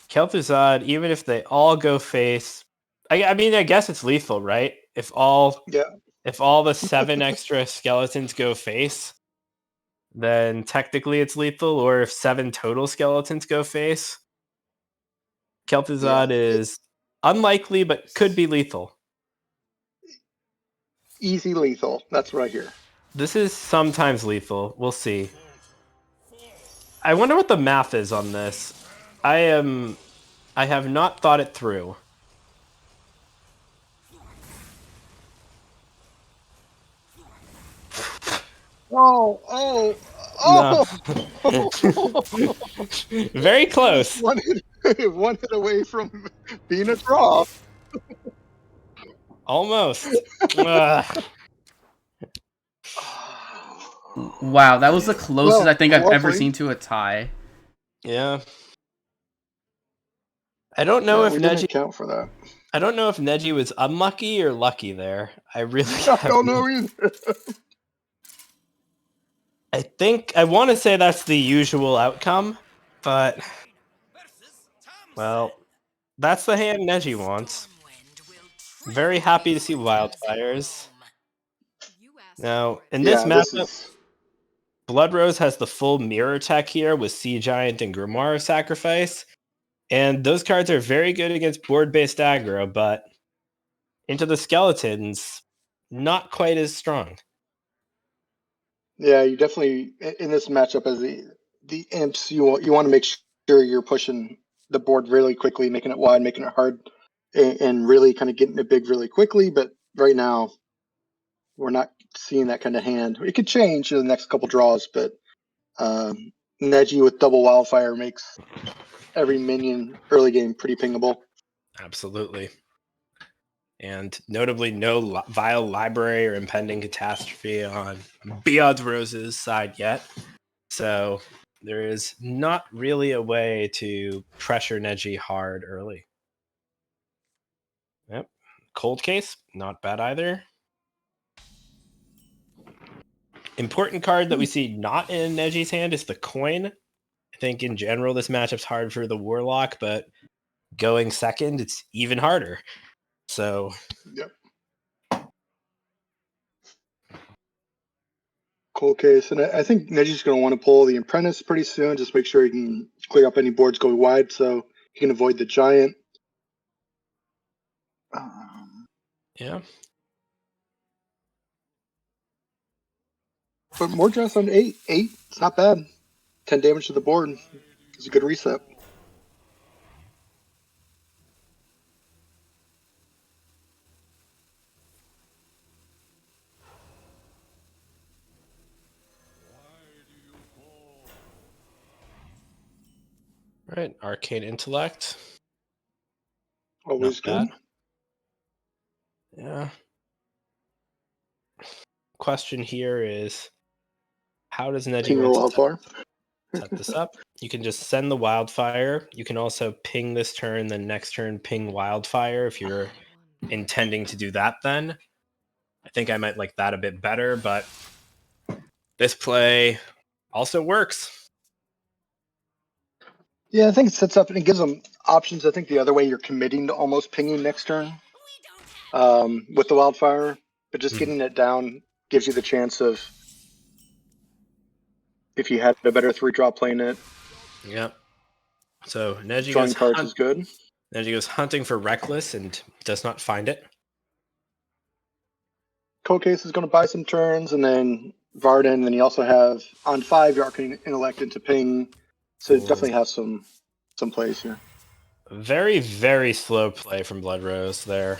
Kel'Thuzad, even if they all go face, I mean, I guess it's lethal, right? If all the 7 extra skeletons go face, then technically it's lethal. Or if 7 total skeletons go face, Kel'Thuzad is unlikely, but could be lethal. Easy lethal. That's right here. This is sometimes lethal. We'll see. I wonder what the math is on this. I have not thought it through. Oh. No. Very close. One hit away from being a draw. Almost. Ugh. Wow, that was the closest Well, I think I've well ever played. seen to a tie. Yeah. I don't know if we didn't Neji. account for that. I don't know if Neji was unlucky or lucky there. I really I don't know either. I want to say that's the usual outcome, but well, that's the hand Neji wants. Very happy to see wildfires. Now, in this matchup, Blood Rose has the full mirror tech here with Sea Giant and Grimoire Sacrifice, and those cards are very good against board-based aggro, but into the skeletons, not quite as strong. Yeah, you definitely in this matchup as the imps, you want to make sure you're pushing the board really quickly, making it wide, making it hard, and really kind of getting it big really quickly. But right now, we're not seeing that kind of hand. It could change in the next couple draws, but Neji with double wildfire makes every minion early game pretty pingable. Absolutely. And notably, no vile library or impending catastrophe on Beyond Rose's side yet. So there is not really a way to pressure Neji hard early. Yep. Cold case, not bad either. Important card that we see not in Neji's hand is the coin. I think in general this matchup's hard for the Warlock, but going second, it's even harder. So Yep. Cold case. And I think Neji's going to want to pull the Apprentice pretty soon. Just make sure he can clear up any boards going wide so he can avoid the Giant. Yeah. But more dress on 8. 8, it's not bad. 10 damage to the board. It's a good reset. Right. Arcane Intellect. Always Not good. bad. Yeah. Question here is, how does Neji King or want to Wildfire. set this up? You can just send the Wildfire. You can also ping this turn, then next turn ping Wildfire if you're intending to do that then. I think I might like that a bit better, but this play also works. Yeah, I think it sets up and it gives them options. I think the other way you're committing to almost pinging next turn with the Wildfire, but just getting it down gives you the chance of, if you had a better 3-drop playing it, Yep. So Neji drawing goes, cards is good. Neji goes hunting for Reckless and does not find it. Cold Case is going to buy some turns, and then Varden. Then you also have on 5 your Arcane Intellect into ping, so it definitely has some plays here. Very, very slow play from Blood Rose there.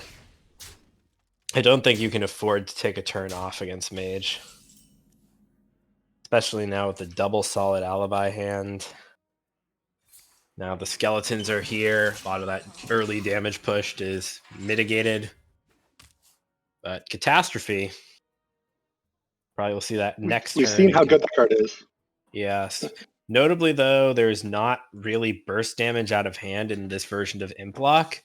I don't think you can afford to take a turn off against Mage. Especially now with the double solid alibi hand. Now the skeletons are here. A lot of that early damage pushed is mitigated. But Catastrophe. Probably we'll see that next turn. We've seen how good that card is. Yes. Notably, though, there's not really burst damage out of hand in this version of Implock.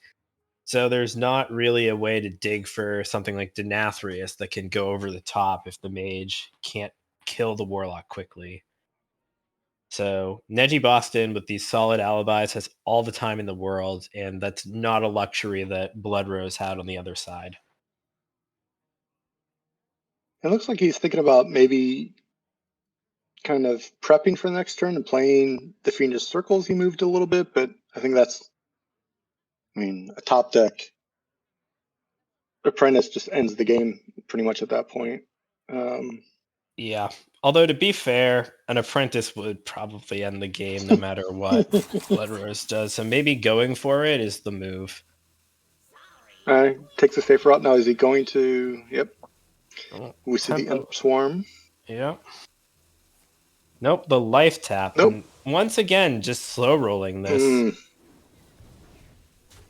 So there's not really a way to dig for something like Denathrius that can go over the top if the mage can't kill the warlock quickly. So Neji Boston with these solid alibis has all the time in the world, and that's not a luxury that Blood Rose had on the other side. It looks like he's thinking about maybe kind of prepping for the next turn and playing the Fiendish Circles he moved a little bit, but I think that's, a top deck Apprentice just ends the game pretty much at that point. Yeah. Although, to be fair, an Apprentice would probably end the game no matter what Blood Rose does. So maybe going for it is the move. Takes a safer route now. Is he going to? Yep. Oh, We see the tempo. Imp Swarm. Yep. Nope, the life tap. Nope. And once again, just slow rolling this.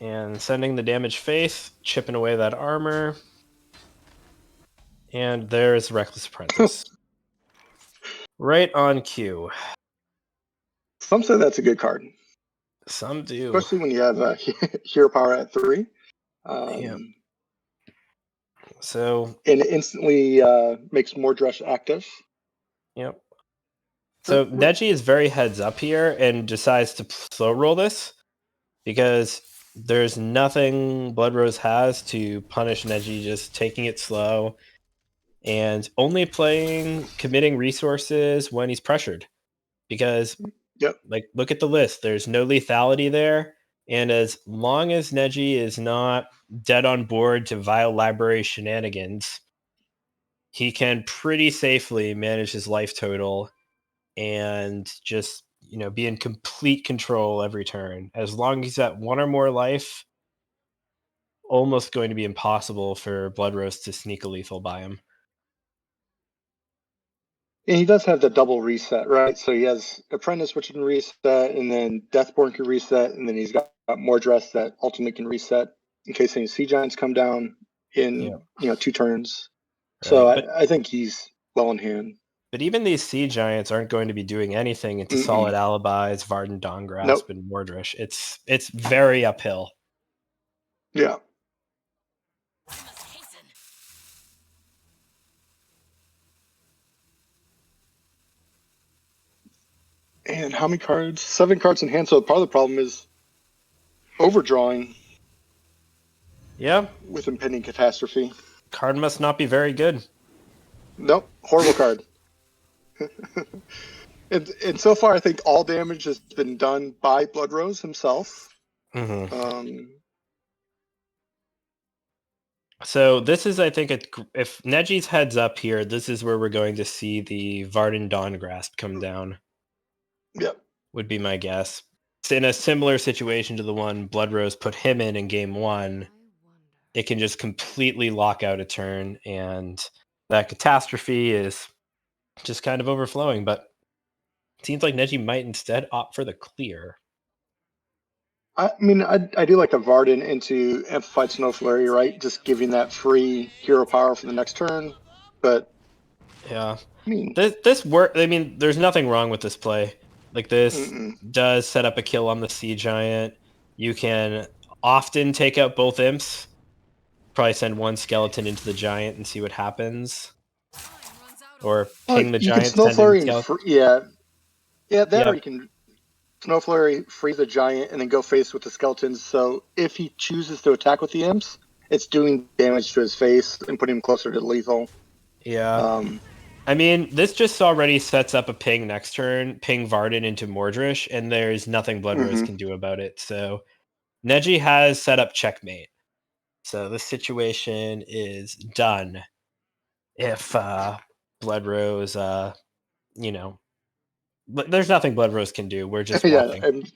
And sending the damage face, chipping away that armor. And there's Reckless Apprentice. Right on cue. Some say that's a good card, Some do. especially when you have hero power at 3. Yeah. So, And it instantly makes Mordresh active. yep. So Neji is very heads up here and decides to slow roll this because there's nothing Blood Rose has to punish Neji just taking it slow and only committing resources when he's pressured. Because, look at the list. There's no lethality there. And as long as Neji is not dead on board to Vile Library shenanigans, he can pretty safely manage his life total and just, be in complete control every turn. As long as he's at 1 or more life, almost going to be impossible for Blood Rose to sneak a lethal by him. And he does have the double reset, right? So he has Apprentice, which can reset, and then Deathborn can reset, and then he's got Mordresh that ultimately can reset in case any Sea Giants come down in 2 turns. Right. So I think he's well in hand. But even these Sea Giants aren't going to be doing anything into solid alibis, Varden, Dawngrasp, and Mordresh. It's very uphill. Yeah. And how many cards? 7 cards in hand. So part of the problem is overdrawing. Yeah. With impending catastrophe. Card must not be very good. Nope. Horrible card. And so far, I think all damage has been done by Blood Rose himself. Mm-hmm. So this is, I think, if Neji's heads up here, this is where we're going to see the Varden Dawn Grasp come down. Yep. Would be my guess. It's in a similar situation to the one Blood Rose put him in game one. It can just completely lock out a turn, and that catastrophe is just kind of overflowing. But it seems like Neji might instead opt for the clear. I mean, I do like the Varden into Amplified Snow Flurry, right? Just giving that free hero power for the next turn. But yeah, I mean, this work. I mean, there's nothing wrong with this play. Like this does set up a kill on the Sea Giant. You can often take out both imps. Probably send one skeleton into the giant and see what happens. Or ping the giant. You can Snow Flurry and or you can Snow Flurry, freeze the giant, and then go face with the skeletons. So if he chooses to attack with the imps, it's doing damage to his face and putting him closer to lethal. Yeah. I mean, this just already sets up a ping next turn, ping Varden into Mordresh, and there's nothing Blood Rose can do about it. So Neji has set up checkmate. So the situation is done. If Blood Rose, there's nothing Blood Rose can do. We're just walking.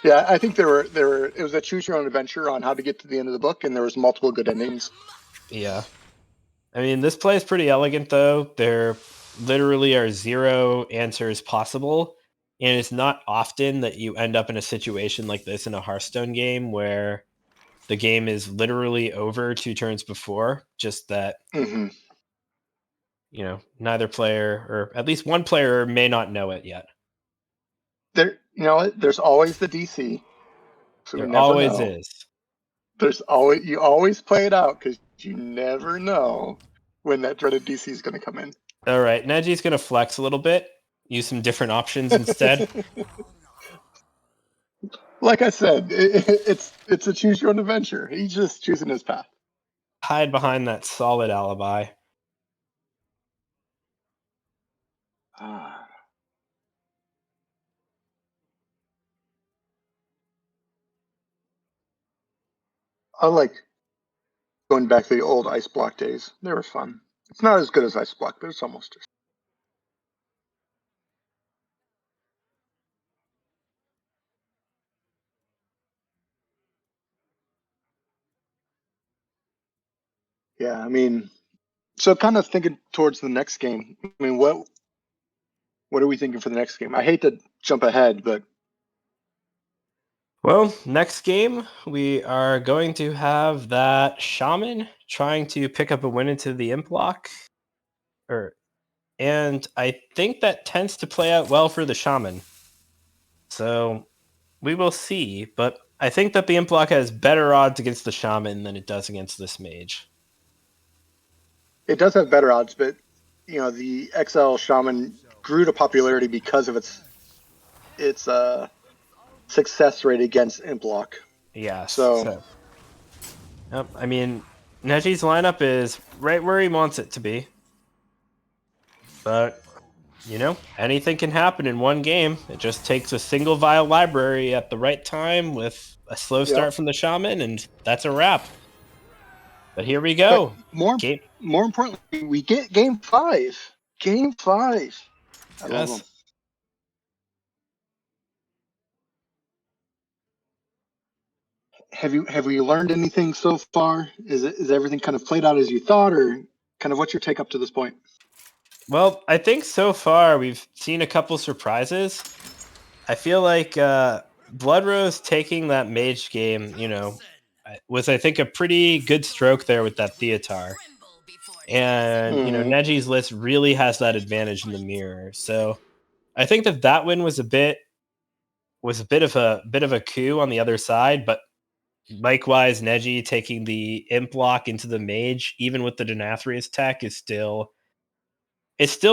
Yeah, I think there were. It was a choose your own adventure on how to get to the end of the book, and there was multiple good endings. Yeah, I mean, this play is pretty elegant, though. There literally are 0 answers possible, and it's not often that you end up in a situation like this in a Hearthstone game where the game is literally over 2 turns before. Just that, neither player, or at least one player, may not know it yet. There's always the DC. So there always is. You always play it out because you never know when that dreaded DC is going to come in. All right, Neji's going to flex a little bit, use some different options instead. Like I said, it's a choose your own adventure. He's just choosing his path. Hide behind that solid alibi. I like going back to the old Ice Block days. They were fun. It's not as good as Ice Block, but it's almost just. Yeah, I mean, so kind of thinking towards the next game. I mean, what are we thinking for the next game? I hate to jump ahead, but well, next game we are going to have that Shaman trying to pick up a win into the Imp block, and I think that tends to play out well for the Shaman. So we will see, but I think that the Imp block has better odds against the Shaman than it does against this Mage. It does have better odds, but the XL Shaman grew to popularity because of its success rate against Imp block. Yeah. So I mean, Neji's lineup is right where he wants it to be. But, anything can happen in one game. It just takes a single vial library at the right time with a slow start from the Shaman, and that's a wrap. But here we go. But more importantly, we get game 5. Game 5. I love them. Have we learned anything so far? Is everything kind of played out as you thought, or kind of what's your take up to this point? Well, I think so far we've seen a couple surprises. I feel like Blood Rose taking that Mage game, was, I think, a pretty good stroke there with that Theatar. And, Neji's list really has that advantage in the mirror. So I think that win was a bit of a coup on the other side, but likewise, Neji taking the Imp block into the Mage, even with the Denathrius tech, is still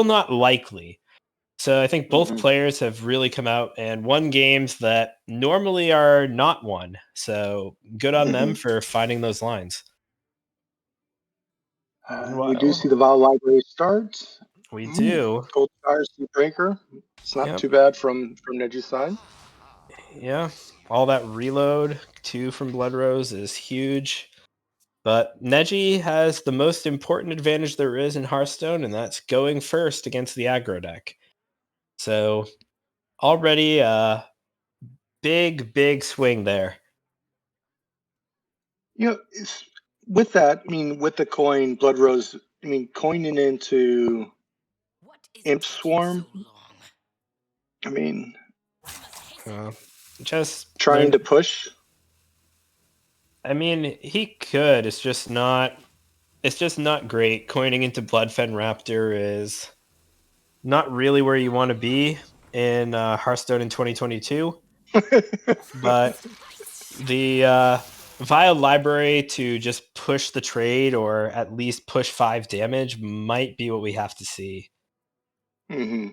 not likely. So I think both players have really come out and won games that normally are not won. So good on them for finding those lines. We do see the Vial Library start. We do. Goldshire Breaker. It's not Yep. too bad from Neji's side. Yeah. All that reload, 2 from Blood Rose is huge. But Neji has the most important advantage there is in Hearthstone, and that's going first against the aggro deck. So already a big swing there. With that, I mean, with the coin Blood Rose, I mean, coining into What is Imp taking Swarm. so long? I mean, I must hasten. Just trying to push. I mean, he could. It's just not great. Coining into Bloodfen Raptor is not really where you want to be in Hearthstone in 2022. But the Vile Library to just push the trade or at least push 5 damage might be what we have to see. hmm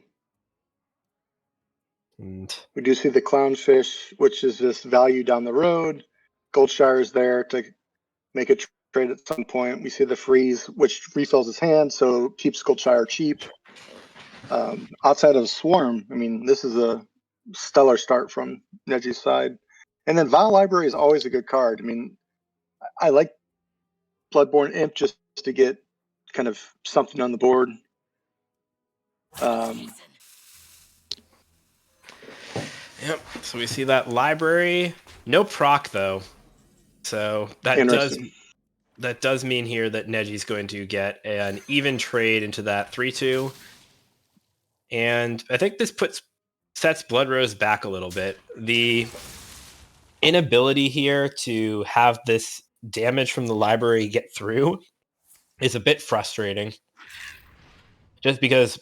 And We do see the Clownfish, which is just value down the road. Goldshire is there to make a trade at some point. We see the Freeze, which refills his hand, so keeps Goldshire cheap. Outside of Swarm, I mean, this is a stellar start from Neji's side. And then Vile Library is always a good card. I mean, I like Bloodborne Imp just to get kind of something on the board. yep. So we see that library. No proc though. So that Interesting. does mean here that Neji's going to get an even trade into that 3/2. And I think this sets Blood Rose back a little bit. The inability here to have this damage from the library get through is a bit frustrating. Just because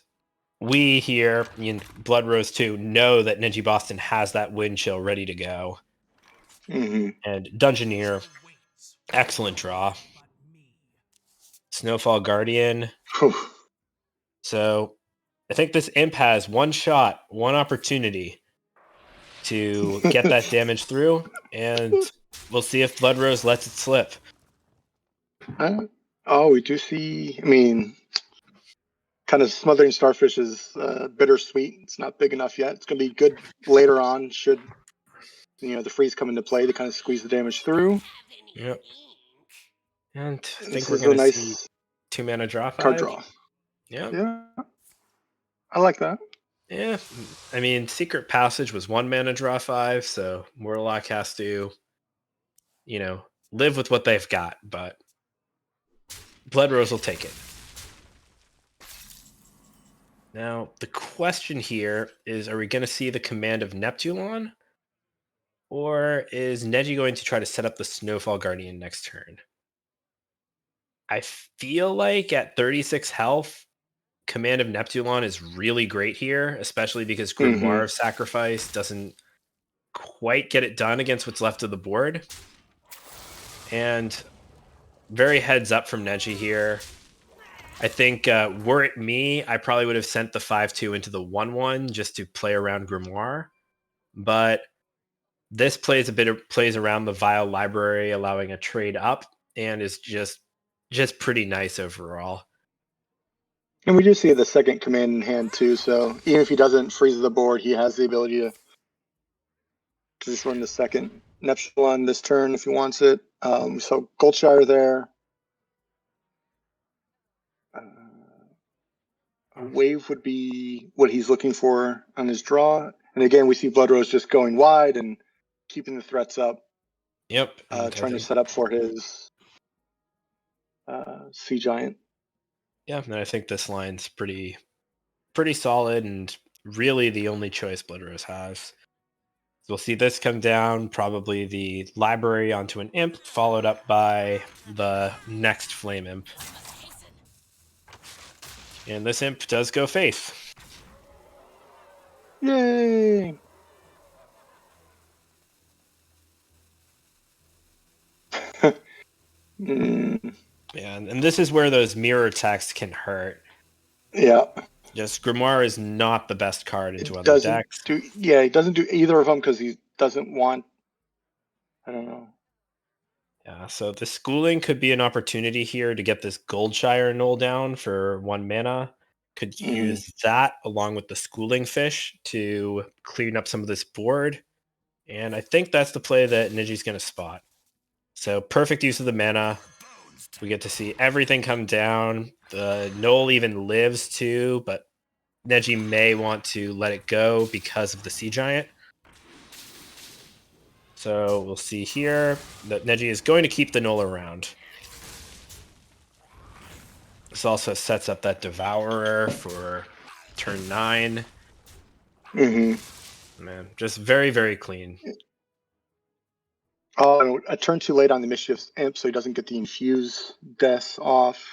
we here in Blood Rose 2 know that Neji Boston has that wind chill ready to go. hmm And Dungeoneer, excellent draw. Snowfall Guardian. So I think this imp has one shot, one opportunity to get that damage through, and we'll see if Blood Rose lets it slip. We do see, I mean, kind of Smothering Starfish is bittersweet. It's not big enough yet. It's going to be good later on, should the freeze come into play to kind of squeeze the damage through. Yep. And I think This we're is going a to nice see 2 mana draw 5. card draw. Yeah, I like that. Yeah, I mean, Secret Passage was 1 mana draw 5, so Warlock has to, live with what they've got, but Blood Rose will take it. Now, the question here is, are we going to see the command of Neptulon? Or is Neji going to try to set up the Snowfall Guardian next turn? I feel like at 36 health, Command of Neptulon is really great here, especially because Grimoire of Sacrifice doesn't quite get it done against what's left of the board. And very heads up from Neji here. I think were it me, I probably would have sent the 5/2 into the 1/1 just to play around Grimoire. But this plays around the Vile Library, allowing a trade up, and is just pretty nice overall. And we do see the second command in hand too, so even if he doesn't freeze the board, he has the ability to just run the second Neptulon this turn if he wants it. So Goldshire there. A wave would be what he's looking for on his draw. And again, we see Blood Rose just going wide and keeping the threats up. Yep. Trying to set up for his Sea Giant. Yeah, and I think this line's pretty solid and really the only choice Blood Rose has. So we'll see this come down, probably the library onto an imp, followed up by the next flame imp. And this imp does go Faith. Yay! Yeah, and this is where those mirror texts can hurt. Yeah. Just Grimoire is not the best card into other decks. He doesn't do either of them because he doesn't want. I don't know. Yeah, so the Schooling could be an opportunity here to get this Goldshire null down for 1 mana. Could use that along with the schooling fish to clean up some of this board. And I think that's the play that Niji's going to spot. So perfect use of the mana. We get to see everything come down. The Knoll even lives too, but Neji may want to let it go because of the Sea Giant. So we'll see here that Neji is going to keep the Knoll around. This also sets up that Devourer for turn 9. Man, just very, very clean. Oh, and a turn too late on the Mischief's Imp, so he doesn't get the Infuse Death off.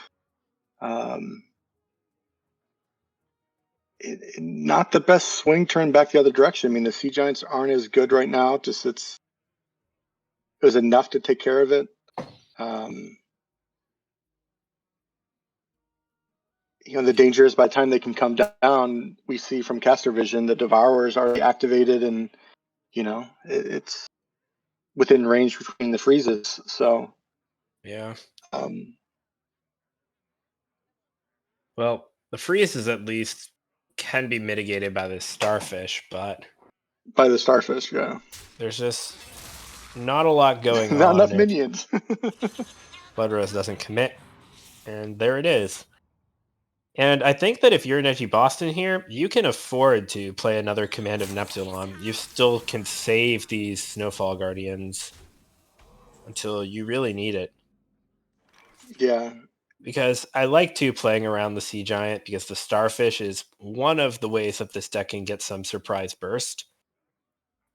Not the best swing turn back the other direction. I mean, the Sea Giants aren't as good right now. Just it was enough to take care of it. The danger is by the time they can come down, we see from caster vision the Devourer is already activated, and it's within range between the freezes. So yeah. Well, the freezes at least can be mitigated by the Starfish, but by the Starfish, yeah. There's just not a lot going on. Not enough minions. Blood Rose doesn't commit, and there it is. And I think that if you're Neji Boston here, you can afford to play another Command of Neptulon. You still can save these Snowfall Guardians until you really need it. Yeah. Because I like playing around the Sea Giant because the Starfish is one of the ways that this deck can get some surprise burst.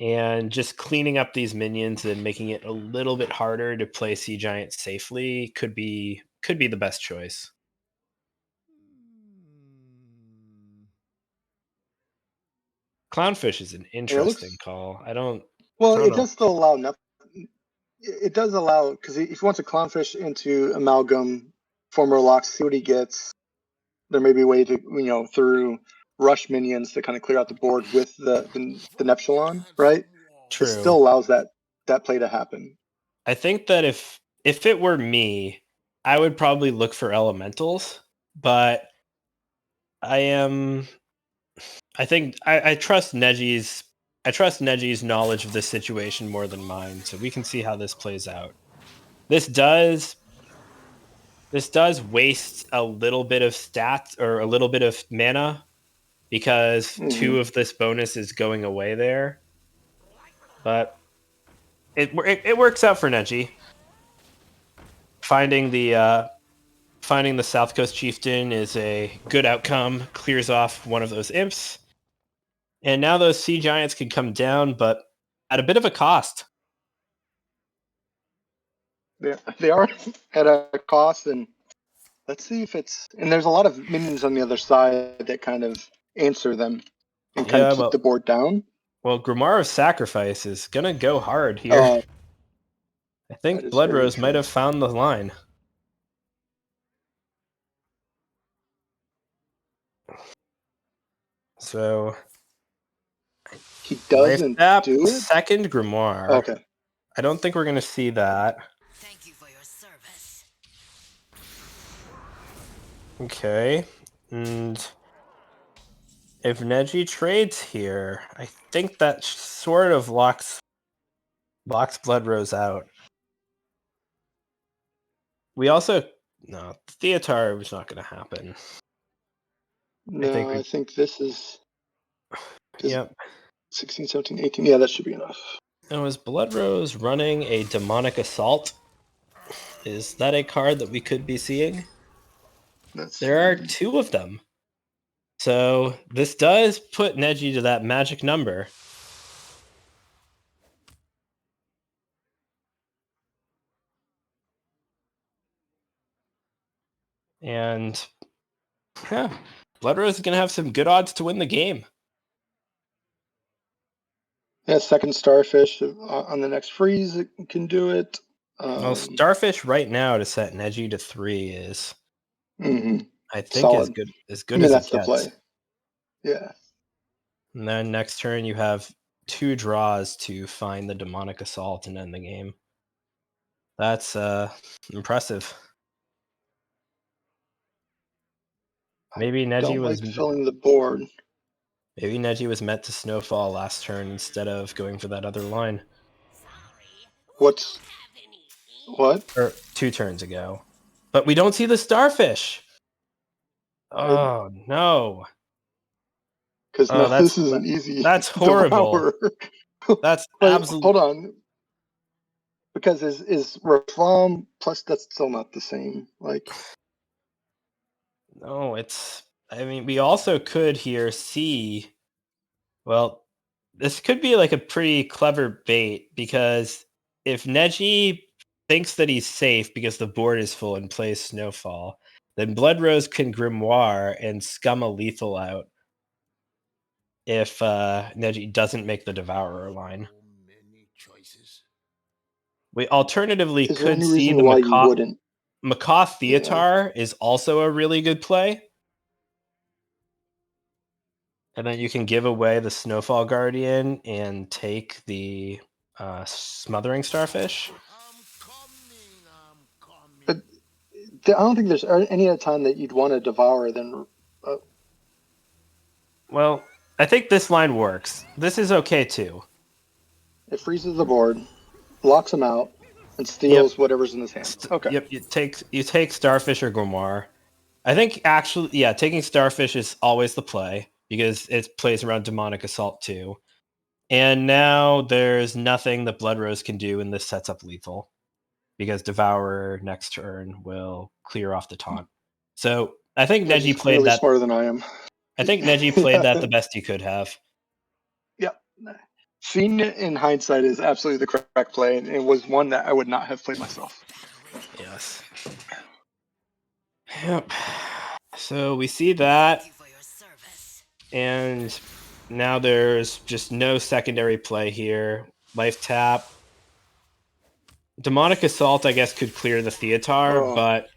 And just cleaning up these minions and making it a little bit harder to play Sea Giant safely could be the best choice. Clownfish is an interesting call. It does still allow nothing. It does allow, because if he wants a Clownfish into Amalgam, former locks, see what he gets. There may be a way to, through rush minions to kind of clear out the board with the Neptulon, right? True. It still allows that play to happen. I think that if it were me, I would probably look for elementals, but I trust Neji's knowledge of this situation more than mine, so we can see how this plays out. This does waste a little bit of stats or a little bit of mana because 2 of this bonus is going away there. But it works out for Neji. Finding the South Coast Chieftain is a good outcome. Clears off one of those imps. And now those Sea Giants can come down, but at a bit of a cost. They are at a cost, and let's see if it's... And there's a lot of minions on the other side that kind of answer them and kind of keep the board down. Well, Grimoire of Sacrifice is going to go hard here. I think Blood Rose might have found the line. So... He doesn't do it? Second Grimoire. Okay. I don't think we're going to see that. Thank you for your service. Okay. And if Neji trades here, I think that sort of locks Blood Rose out. We also... No, Theatar was not going to happen. No, I think this is... Yep. 16, 17, 18. Yeah, that should be enough. And was Blood Rose running a Demonic Assault? Is that a card that we could be seeing? There are 2 of them. So this does put Neji to that magic number. And yeah, Blood Rose is going to have some good odds to win the game. Yeah, second Starfish on the next freeze can do it. Well, Starfish right now to set Neji to 3 is, I think, solid. as good as that's it gets. The play. Yeah. And then next turn you have 2 draws to find the Demonic Assault and end the game. That's impressive. Maybe Neji Don't was like filling the board. maybe Neji was meant to snowfall last turn instead of going for that other line. What? Or 2 turns ago. But we don't see the starfish. Oh no. Because Oh, this is an easy that's horrible. Devour. That's Wait, absolutely. hold on. Because is Reform plus that's still not the same. Like, No, I mean, we also could here see. Well, this could be like a pretty clever bait because if Neji thinks that he's safe because the board is full and plays Snowfall, then Blood Rose can Grimoire and scum a lethal out if Neji doesn't make the Devourer line. We alternatively is there could any see reason the why you wouldn't? Macaw Theatar is also a really good play. And then you can give away the Snowfall Guardian and take the Smothering Starfish. But I don't think there's any other time that you'd want to Devour than. Well, I think this line works. This is okay too. It freezes the board, locks him out, and steals whatever's in his hand. Okay. Yep. You take Starfish or Grimoire. I think actually, yeah, taking Starfish is always the play because it plays around Demonic Assault too. And now there's nothing that Blood Rose can do, and this sets up lethal because Devourer next turn will clear off the taunt. So I think He's Neji played that smarter than I am. I think Neji played that the best he could have. Yeah. Seeing it in hindsight is absolutely the correct play, and it was one that I would not have played myself. Yes. Yep. So we see that, and now there's just no secondary play here. Life tap. Demonic Assault, I guess, could clear the Theatar, but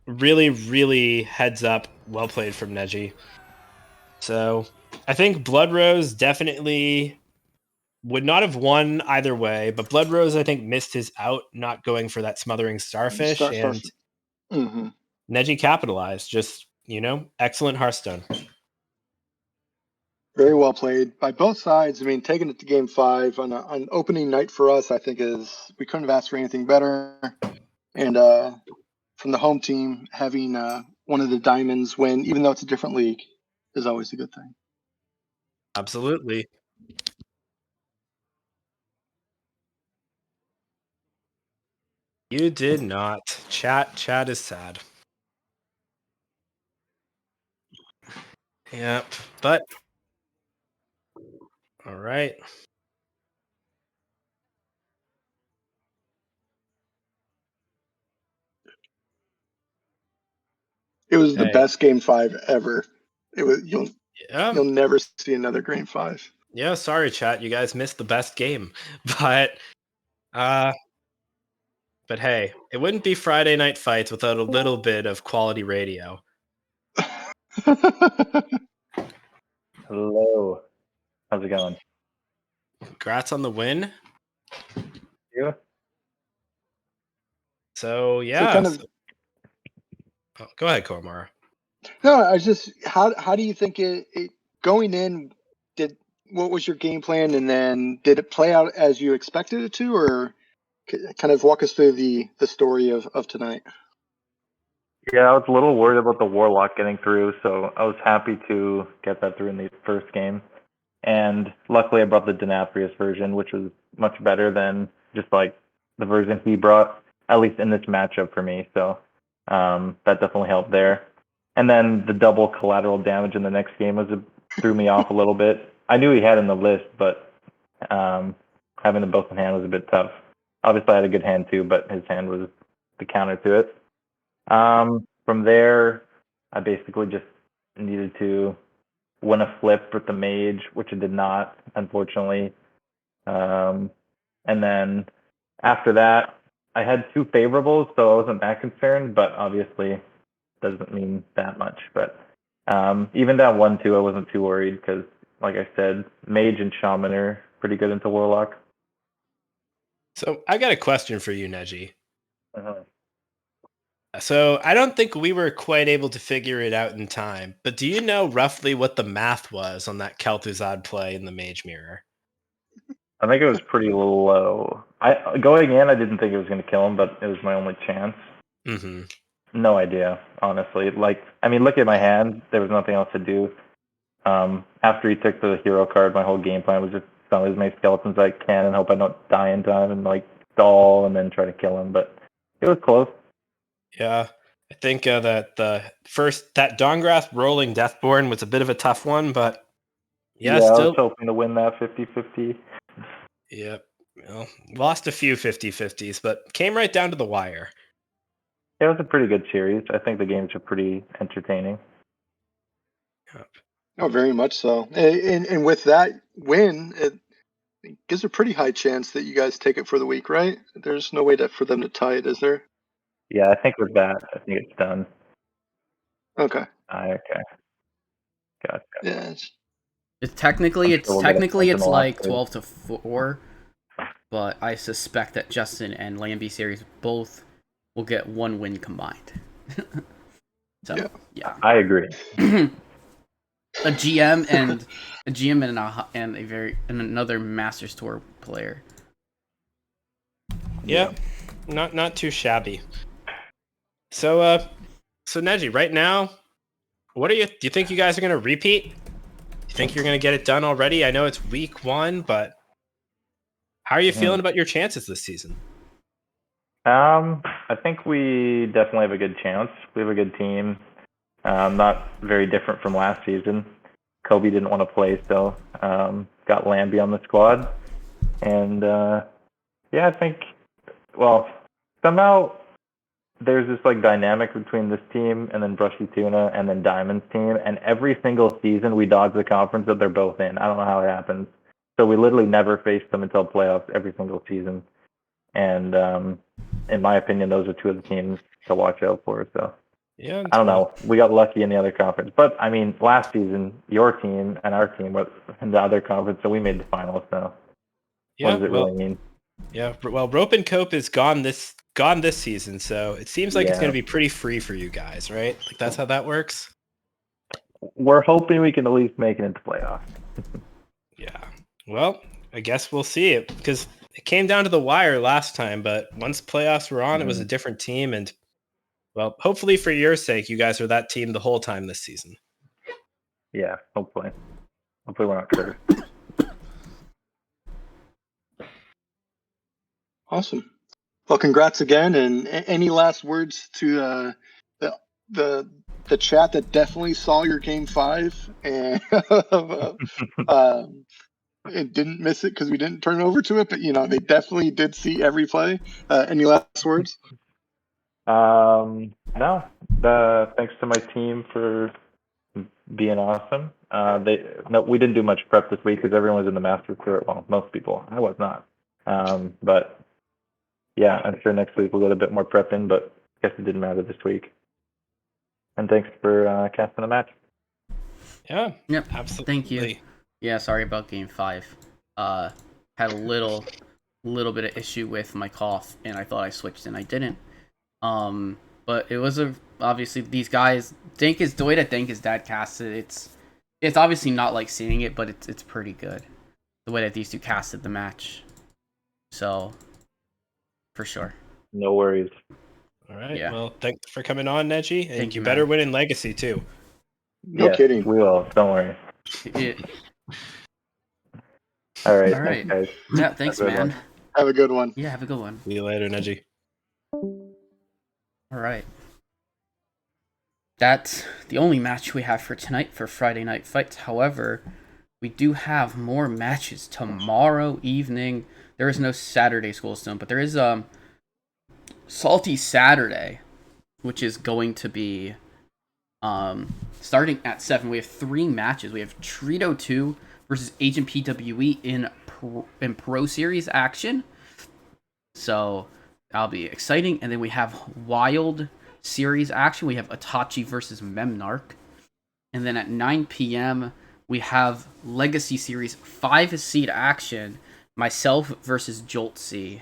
really, really heads up. Well played from Neji. So I think Blood Rose definitely would not have won either way, but Blood Rose, I think, missed his out not going for that Smothering Starfish, and Neji capitalized. Just, excellent Hearthstone. Very well played by both sides. I mean, taking it to game 5 on opening night for us, I think we couldn't have asked for anything better. And from the home team, having one of the diamonds win, even though it's a different league, is always a good thing. Absolutely. You did not. Chat is sad. Yep, but all right. It was the best game 5 ever. It was you'll never see another game 5. Yeah, sorry, chat. You guys missed the best game, but hey, it wouldn't be Friday Night Fights without a little bit of quality radio. Hello. How's it going? Congrats on the win. You? So yeah. Go ahead, Kormar. No, I was just how do you think it going in? What was your game plan, and then did it play out as you expected it to, or kind of walk us through the story of tonight? Yeah, I was a little worried about the Warlock getting through, so I was happy to get that through in the first game. And luckily I brought the Denaprius version, which was much better than just like the version he brought, at least in this matchup for me. So that definitely helped there. And then the double collateral damage in the next game threw me off a little bit. I knew he had in the list, but having them both in hand was a bit tough. Obviously I had a good hand too, but his hand was the counter to it. From there, I basically just needed to win a flip with the mage, which I did not, unfortunately. And then after that, I had 2 favorables, so I wasn't that concerned, but obviously doesn't mean that much. But even down 1-2, I wasn't too worried because, like I said, mage and shaman are pretty good into Warlock. So I got a question for you, Neji. So I don't think we were quite able to figure it out in time, but do you know roughly what the math was on that Kel'Thuzad play in the Mage Mirror? I think it was pretty low. Going in, I didn't think it was going to kill him, but it was my only chance. Mm-hmm. No idea, honestly. Look at my hand. There was nothing else to do. After he took the hero card, my whole game plan was just stun as many skeletons as I can and hope I don't die in time and stall and then try to kill him. But it was close. Yeah, I think that that Dawngrasp rolling Deathborn was a bit of a tough one, but I still. was hoping to win that 50-50. Yep. Well, lost a few 50-50s, but came right down to the wire. It was a pretty good series. I think the games are pretty entertaining. Oh, very much so. And with that win, it gives a pretty high chance that you guys take it for the week, right? There's no way for them to tie it, is there? Yeah, I think with that, I think it's done. Okay. Okay. Gotcha. Yeah. It's technically I'm sure we'll get a point in the last 12-4, but I suspect that Justin and Lambie series both will get one win combined. So yeah. I agree. a GM and another Masters Tour player. Yeah, not too shabby. So Neji, right now, do you think you guys are gonna repeat? You think you're gonna get it done already? I know it's week 1, but how are you feeling about your chances this season? I think we definitely have a good chance. We have a good team. Not very different from last season. Kobe didn't want to play, so got Lambie on the squad. And I think, somehow there's this dynamic between this team and then Brushy Tuna and then Diamond's team. And every single season we dodge the conference that they're both in. I don't know how it happens. So we literally never face them until playoffs every single season. And in my opinion, those are two of the teams to watch out for. So yeah, I don't know. We got lucky in the other conference. But, I mean, last season, your team and our team were in the other conference, so we made the finals. So what does it really mean? Yeah, well, Rope and Cope is gone this season, so it seems like it's going to be pretty free for you guys, right? That's how that works? We're hoping we can at least make it into playoffs. Yeah. Well, I guess we'll see it, because it came down to the wire last time, but once playoffs were on, it was a different team, and, well, hopefully for your sake, you guys are that team the whole time this season. Yeah, hopefully. Hopefully we're not cursed. Awesome. Well, congrats again, and any last words to the chat that definitely saw your game 5 and it didn't miss it because we didn't turn over to it, but they definitely did see every play. Any last words? No. Thanks to my team for being awesome. We didn't do much prep this week because everyone was in the Masters Tour. Well, most people. I was not. But yeah, I'm sure next week we'll get a bit more prep in, but I guess it didn't matter this week. And thanks for casting the match. Yeah. Yep. Absolutely. Thank you. Yeah, sorry about game 5. Had a little bit of issue with my cough, and I thought I switched and I didn't. But it was obviously these guys. The way that Dank's dad casted it's obviously not like seeing it, but it's pretty good the way that these two casted the match. So for sure. No worries. All right. Yeah. Well, thanks for coming on, Neji, and Thank you you, better man. win in Legacy too. No kidding. We will. Don't worry. Yeah. All right. All right. Thanks, guys. Yeah, thanks, Have a good man. one. Have a good one. Yeah, have a good one. See you later, Neji. All right. That's the only match we have for tonight for Friday Night Fights. However, we do have more matches tomorrow evening. There is no Saturday School Stone, but there is Salty Saturday, which is going to be starting at 7. We have 3 matches. We have Trito 2 versus Agent PWE in Pro Series action. So that'll be exciting. And then we have Wild Series action. We have Itachi versus Memnarch. And then at 9 p.m., we have Legacy Series 5-seed action. Myself versus Jolt C.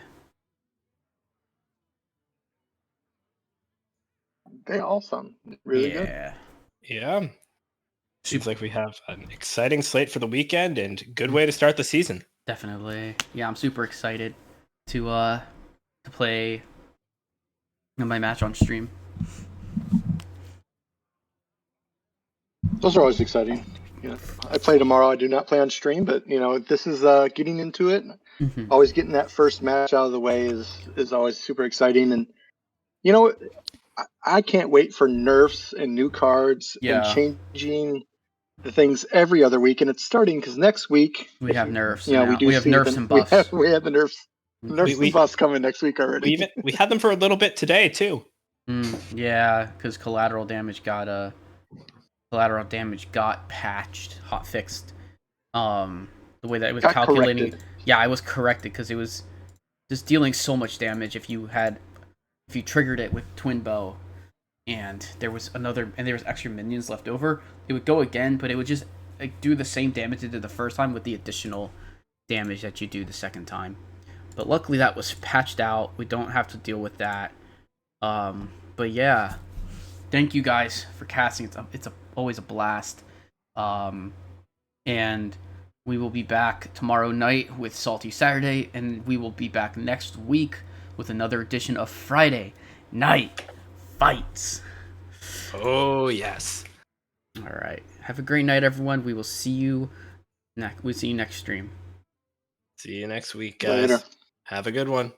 They awesome. Really good. Yeah. Yeah. Seems like we have an exciting slate for the weekend and good way to start the season. Definitely. Yeah, I'm super excited to play my match on stream. Those are always exciting. I play tomorrow. I do not play on stream, but this is getting into it. Mhm. Always getting that first match out of the way is always super exciting. And you know, I can't wait for nerfs and new cards and Yeah. changing the things every other week. And it's starting because next week We have nerfs. we now. do We have see nerfs and buffs. We have the nerfs We- and buffs coming next week already. We had them for a little bit today too. Yeah, because collateral damage got patched, hot fixed. The way that it was Got calculating. corrected. Yeah, I was corrected because it was just dealing so much damage if you triggered it with twin bow, and there was extra minions left over. It would go again, but it would just do the same damage it did the first time with the additional damage that you do the second time. But luckily that was patched out. We don't have to deal with that. But yeah, thank you guys for casting. It's always a blast. And we will be back tomorrow night with Salty Saturday, and we will be back next week with another edition of Friday Night Fights. Oh yes. All right. Have a great night, everyone. We will see you next stream. See you next week, guys. Later. Have a good one.